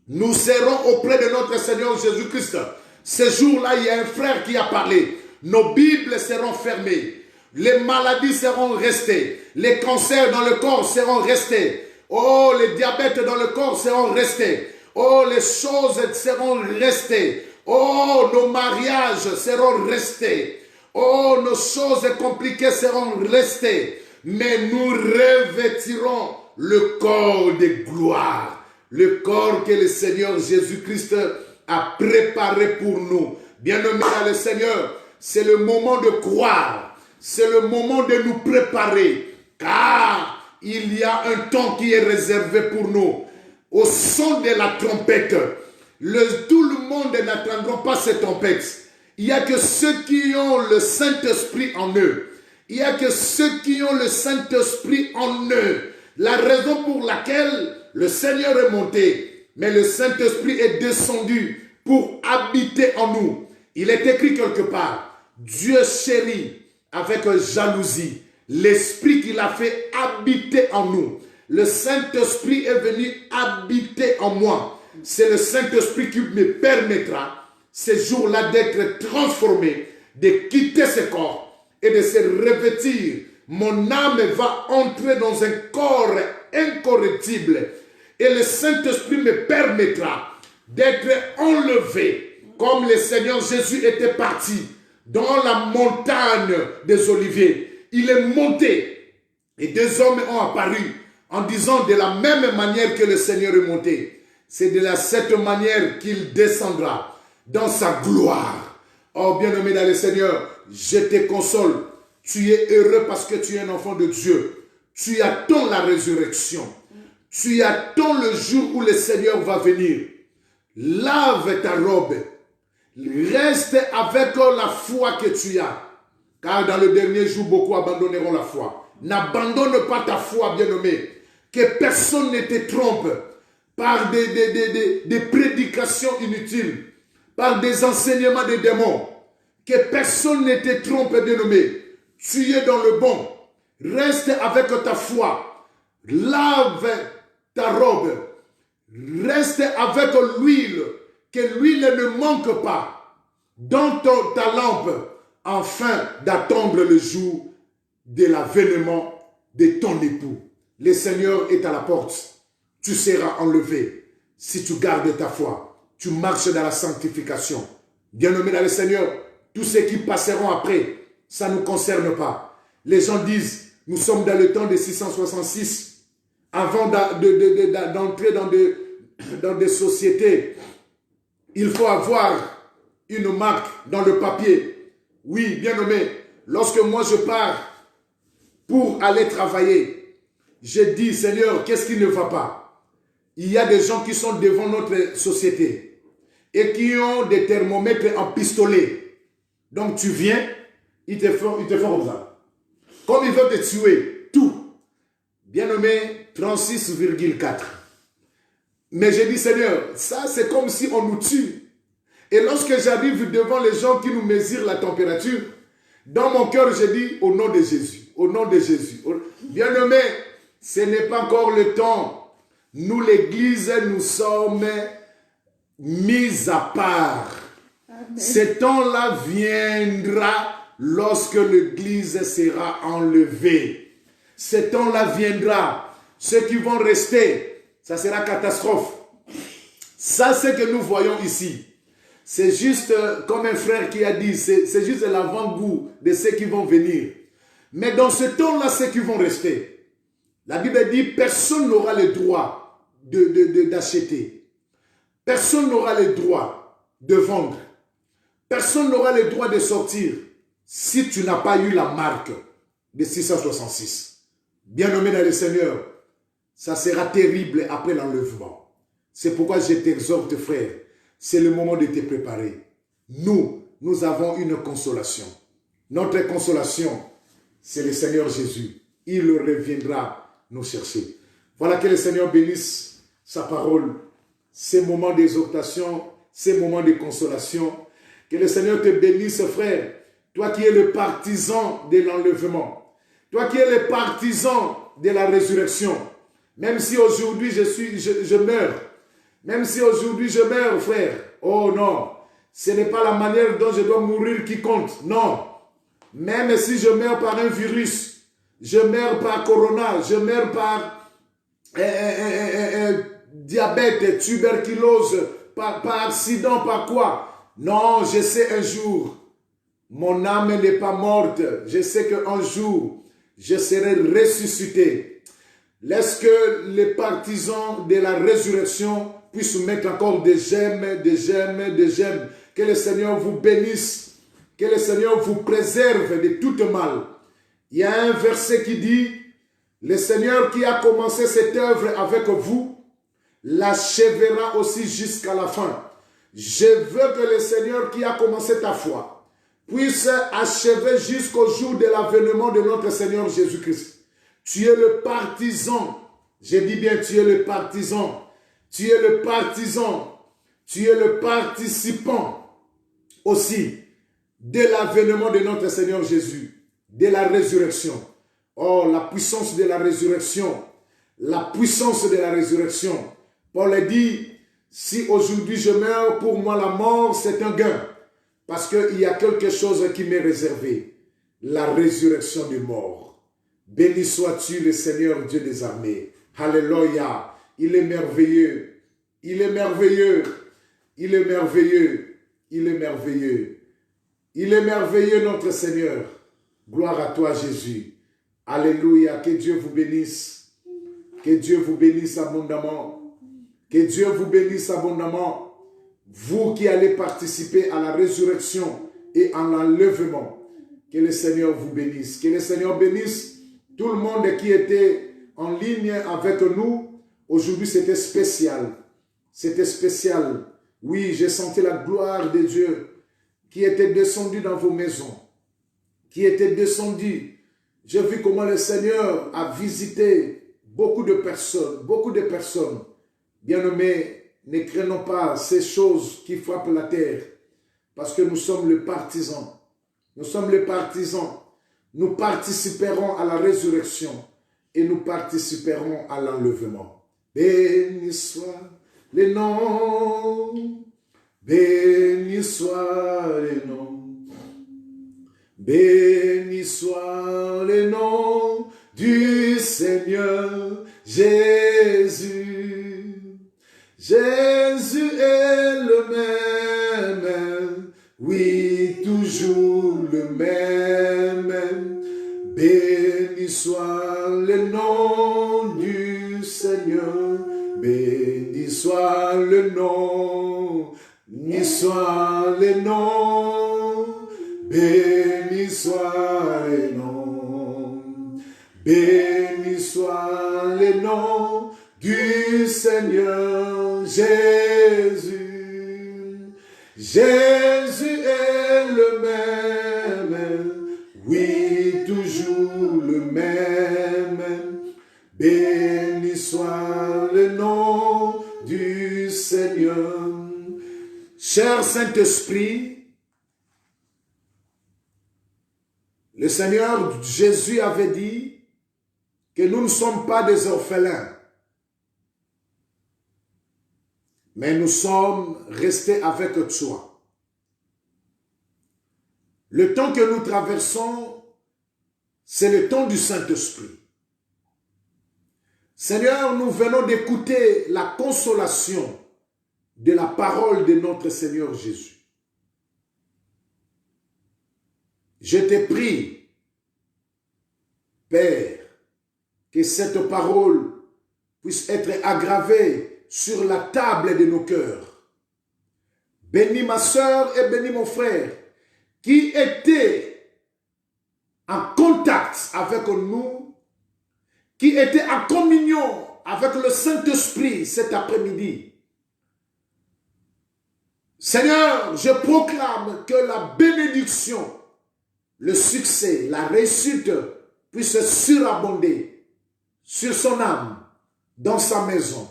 A: Nous serons auprès de notre Seigneur Jésus-Christ. Ce jour-là, il y a un frère qui a parlé. Nos Bibles seront fermées. Les maladies seront restées. Les cancers dans le corps seront restés. Oh, les diabètes dans le corps seront restés. Oh, les choses seront restées. Oh, nos mariages seront restés. Oh, nos choses compliquées seront restées. Mais nous revêtirons le corps de gloire. Le corps que le Seigneur Jésus-Christ a préparé pour nous. Bien-aimés dans le Seigneur, c'est le moment de croire. C'est le moment de nous préparer. Car il y a un temps qui est réservé pour nous. Au son de la trompette, tout le monde n'attendra pas cette trompette. Il n'y a que ceux qui ont le Saint-Esprit en eux. Il n'y a que ceux qui ont le Saint-Esprit en eux. La raison pour laquelle le Seigneur est monté, mais le Saint-Esprit est descendu pour habiter en nous. Il est écrit quelque part, Dieu chérit avec jalousie l'Esprit qu'il a fait habiter en nous. Le Saint-Esprit est venu habiter en moi. c'est le Saint-Esprit qui me permettra ces jours-là d'être transformé, de quitter ce corps et de se revêtir. Mon âme va entrer dans un corps incorruptible et le Saint-Esprit me permettra d'être enlevé comme le Seigneur Jésus était parti dans la montagne des Oliviers. Il est monté et deux hommes ont apparu en disant de la même manière que le Seigneur est monté. C'est de cette manière qu'il descendra dans sa gloire. Oh bien-aimé dans le Seigneur, je te console. Tu es heureux parce que tu es un enfant de Dieu. Tu attends la résurrection. Tu attends le jour où le Seigneur va venir. Lave ta robe. Reste avec la foi que tu as. Car dans le dernier jour, beaucoup abandonneront la foi. N'abandonne pas ta foi, bien-aimé. Que personne ne te trompe par des prédications inutiles, par des enseignements des démons. Que personne ne te trompe, bien-aimé. Tu es dans le bon. Reste avec ta foi. Lave ta robe. Reste avec l'huile. Que l'huile ne manque pas dans ta lampe, afin d'attendre le jour de l'avènement de ton époux. Le Seigneur est à la porte. Tu seras enlevé si tu gardes ta foi. Tu marches dans la sanctification. Bien-aimé dans le Seigneur, tous ceux qui passeront après, ça ne nous concerne pas. Les gens disent, nous sommes dans le temps de 666, avant d'entrer dans des sociétés. Il faut avoir une marque dans le papier. Oui, bien-aimé, lorsque moi je pars pour aller travailler, je dis, Seigneur, qu'est-ce qui ne va pas? Il y a des gens qui sont devant notre société et qui ont des thermomètres en pistolet. Donc tu viens, ils te font comme ça. Comme ils veulent te tuer, tout. Bien-aimé, 36,4. Mais j'ai dit, Seigneur, ça c'est comme si on nous tue. Et lorsque j'arrive devant les gens qui nous mesurent la température, dans mon cœur, je dis, au nom de Jésus, au nom de Jésus. Bien-aimé, ce n'est pas encore le temps. Nous, l'Église, nous sommes mis à part. Amen. Ce temps-là viendra lorsque l'Église sera enlevée. Ce temps-là viendra. Ceux qui vont rester, ça sera catastrophe. Ça, c'est ce que nous voyons ici. C'est juste, comme un frère qui a dit, c'est juste l'avant-goût de ceux qui vont venir. Mais dans ce temps-là, ceux qui vont rester, la Bible dit, personne n'aura le droit d'acheter. Personne n'aura le droit de vendre. Personne n'aura le droit de sortir si tu n'as pas eu la marque de 666. Bien-aimé dans le Seigneur, ça sera terrible après l'enlèvement. C'est pourquoi je t'exhorte, frère, c'est le moment de te préparer. Nous avons une consolation. Notre consolation, c'est le Seigneur Jésus. Il reviendra nous chercher. Voilà, que le Seigneur bénisse sa parole, ces moments d'exhortation, ces moments de consolation. Que le Seigneur te bénisse, frère. Toi qui es le partisan de l'enlèvement. Toi qui es le partisan de la résurrection. Même si aujourd'hui je meurs. Même si aujourd'hui je meurs, frère. Oh non. Ce n'est pas la manière dont je dois mourir qui compte. Non. Même si je meurs par un virus. Je meurs par corona. Je meurs par diabète, tuberculose. Par accident, par quoi? Non, je sais un jour. Mon âme n'est pas morte. Je sais qu'un jour, je serai ressuscité. Laisse que les partisans de la résurrection puissent mettre encore des j'aime, des j'aime, des j'aime. Que le Seigneur vous bénisse. Que le Seigneur vous préserve de tout mal. Il y a un verset qui dit, le Seigneur qui a commencé cette œuvre avec vous, l'achèvera aussi jusqu'à la fin. Je veux que le Seigneur qui a commencé ta foi puisse achever jusqu'au jour de l'avènement de notre Seigneur Jésus-Christ. Tu es le partisan. Je dis bien, tu es le partisan. Tu es le partisan. Tu es le participant aussi de l'avènement de notre Seigneur Jésus, de la résurrection. Oh, la puissance de la résurrection. La puissance de la résurrection. Paul dit, Si aujourd'hui je meurs, pour moi la mort c'est un gain. Parce qu'il y a quelque chose qui m'est réservé. La résurrection des morts. Béni sois-tu le Seigneur Dieu des armées. Alléluia. Il est merveilleux. Il est merveilleux. Il est merveilleux. Il est merveilleux. Il est merveilleux notre Seigneur. Gloire à toi Jésus. Alléluia. Que Dieu vous bénisse. Que Dieu vous bénisse abondamment. Que Dieu vous bénisse abondamment. Vous qui allez participer à la résurrection et à l'enlèvement. Que le Seigneur vous bénisse. Que le Seigneur bénisse tout le monde qui était en ligne avec nous. Aujourd'hui, c'était spécial. C'était spécial. Oui, j'ai senti la gloire de Dieu qui était descendue dans vos maisons. Qui était descendue. J'ai vu comment le Seigneur a visité beaucoup de personnes. Beaucoup de personnes. Bien-aimés, ne craignons pas ces choses qui frappent la terre. Parce que nous sommes les partisans. Nous sommes les partisans. Nous participerons à la résurrection et nous participerons à l'enlèvement. Béni soit le nom, béni soit le nom, béni soit le nom du Seigneur Jésus. Jésus est le même, oui, toujours le même. Béni soit le nom du Seigneur, béni soit le nom, béni soit le nom, béni soit le nom, béni soit le nom du Seigneur Jésus. Jésus est le même, oui, toujours le même. Béni soit le nom du Seigneur. Cher Saint-Esprit, le Seigneur Jésus avait dit que nous ne sommes pas des orphelins, mais nous sommes restés avec toi. Le temps que nous traversons, c'est le temps du Saint-Esprit. Seigneur, nous venons d'écouter la consolation de la parole de notre Seigneur Jésus. Je te prie, Père, que cette parole puisse être aggravée sur la table de nos cœurs. Bénis ma soeur et bénis mon frère qui étaient en contact avec nous, qui étaient en communion avec le Saint-Esprit cet après-midi. Seigneur, je proclame que la bénédiction, le succès, la réussite puisse surabonder sur son âme, dans sa maison.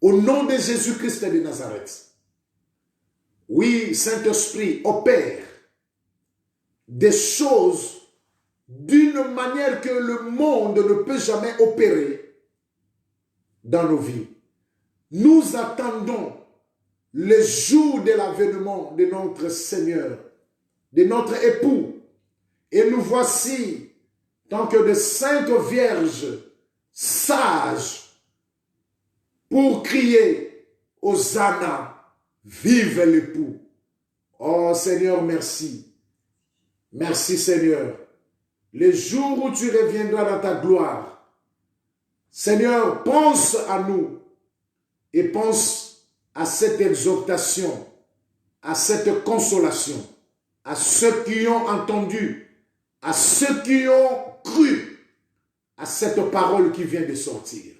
A: Au nom de Jésus-Christ de Nazareth. Oui, Saint-Esprit, opère des choses d'une manière que le monde ne peut jamais opérer dans nos vies. Nous attendons le jour de l'avènement de notre Seigneur, de notre époux. Et nous voici, tant que de 5 vierges sages, pour crier Hosanna, vive l'époux. Oh Seigneur, merci. Merci Seigneur. Le jour où tu reviendras dans ta gloire, Seigneur, pense à nous et pense à cette exhortation, à cette consolation, à ceux qui ont entendu, à ceux qui ont cru à cette parole qui vient de sortir.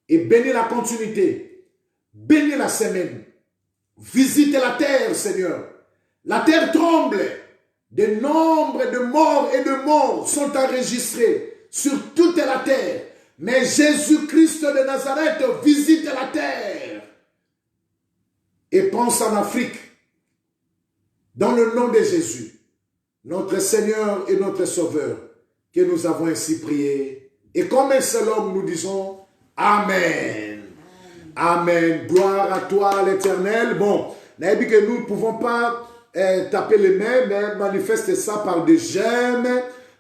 A: Et bénis la continuité, bénis la semaine, visite la terre, Seigneur. La terre tremble, des nombres de morts et de morts sont enregistrés sur toute la terre. Mais Jésus-Christ de Nazareth visite la terre. Et pense en Afrique, dans le nom de Jésus, notre Seigneur et notre Sauveur, que nous avons ainsi prié. Et comme un seul homme, nous disons Amen. Amen. Gloire à toi, l'Éternel. Bon, que nous ne pouvons pas taper les mains, mais manifeste ça par des j'aime,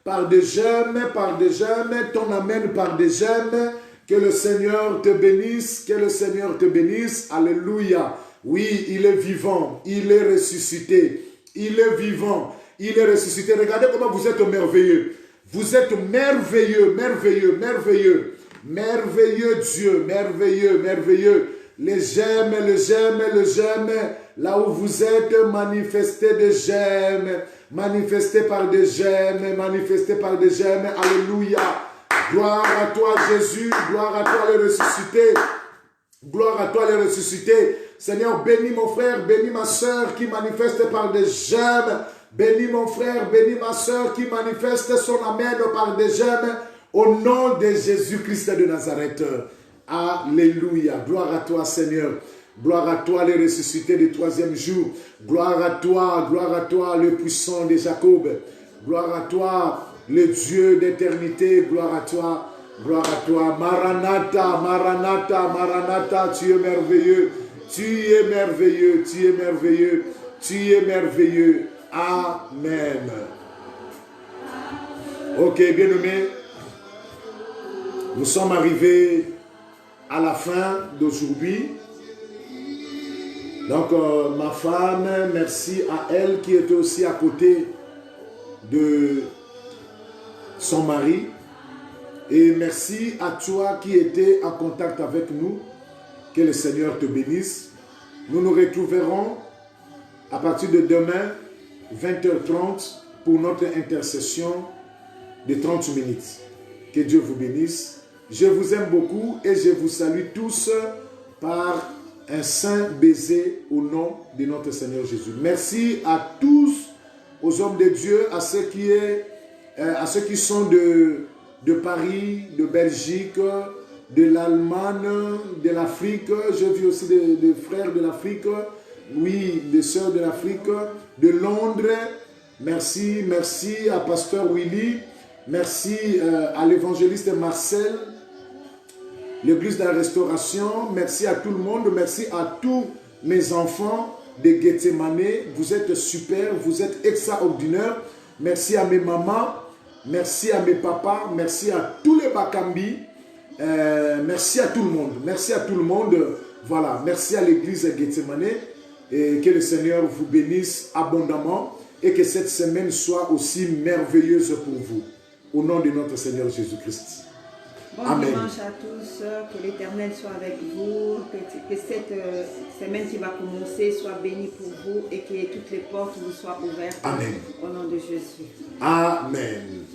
A: par des j'aime, par des j'aime, ton amen par des j'aime. Que le Seigneur te bénisse, que le Seigneur te bénisse. Alléluia. Oui, il est vivant, il est ressuscité, il est vivant, il est ressuscité. Regardez comment vous êtes merveilleux. Vous êtes merveilleux, merveilleux, merveilleux. Merveilleux Dieu, merveilleux, merveilleux. Les j'aime, le j'aime, le j'aime. Là où vous êtes, manifestez des j'aime. Manifestez par des j'aime, manifestez par des j'aime. Alléluia. Gloire à toi Jésus, gloire à toi le ressuscité. Gloire à toi le ressuscité. Seigneur, bénis mon frère, bénis ma soeur qui manifeste par des j'aime. Bénis mon frère, bénis ma soeur qui manifeste son amen par des j'aime. Au nom de Jésus-Christ de Nazareth. Alléluia. Gloire à toi, Seigneur. Gloire à toi, le ressuscité du troisième jour. Gloire à toi, le puissant de Jacob. Gloire à toi, le Dieu d'éternité. Gloire à toi, gloire à toi. Maranatha, Maranatha, Maranatha, tu es merveilleux. Tu es merveilleux, tu es merveilleux, tu es merveilleux. Amen. Ok, bien-aimés. Nous sommes arrivés à la fin d'aujourd'hui. Donc, ma femme, merci à elle qui était aussi à côté de son mari. Et merci à toi qui étais en contact avec nous. Que le Seigneur te bénisse. Nous nous retrouverons à partir de demain, 20h30, pour notre intercession de 30 minutes. Que Dieu vous bénisse. Je vous aime beaucoup et je vous salue tous par un saint baiser au nom de notre Seigneur Jésus. Merci à tous, aux hommes de Dieu, à ceux qui sont de Paris, de Belgique, de l'Allemagne, de l'Afrique. J'ai vu aussi des frères de l'Afrique, oui, des sœurs de l'Afrique, de Londres. Merci, merci à Pasteur Willy. Merci à l'évangéliste Marcel, l'église de la restauration. Merci à tout le monde. Merci à tous mes enfants de Gethsemane. Vous êtes super, vous êtes extraordinaires. Merci à mes mamans. Merci à mes papas. Merci à tous les Bakambi. Merci à tout le monde. Merci à tout le monde. Voilà. Merci à l'église de Gethsemane. Et que le Seigneur vous bénisse abondamment. Et que cette semaine soit aussi merveilleuse pour vous. Au nom de notre Seigneur Jésus-Christ.
C: Bon
A: Amen.
C: dimanche à tous, que l'Éternel soit avec vous, que cette semaine qui va commencer soit bénie pour vous et que toutes les portes vous soient ouvertes.
A: Amen.
C: Au nom de Jésus.
A: Amen.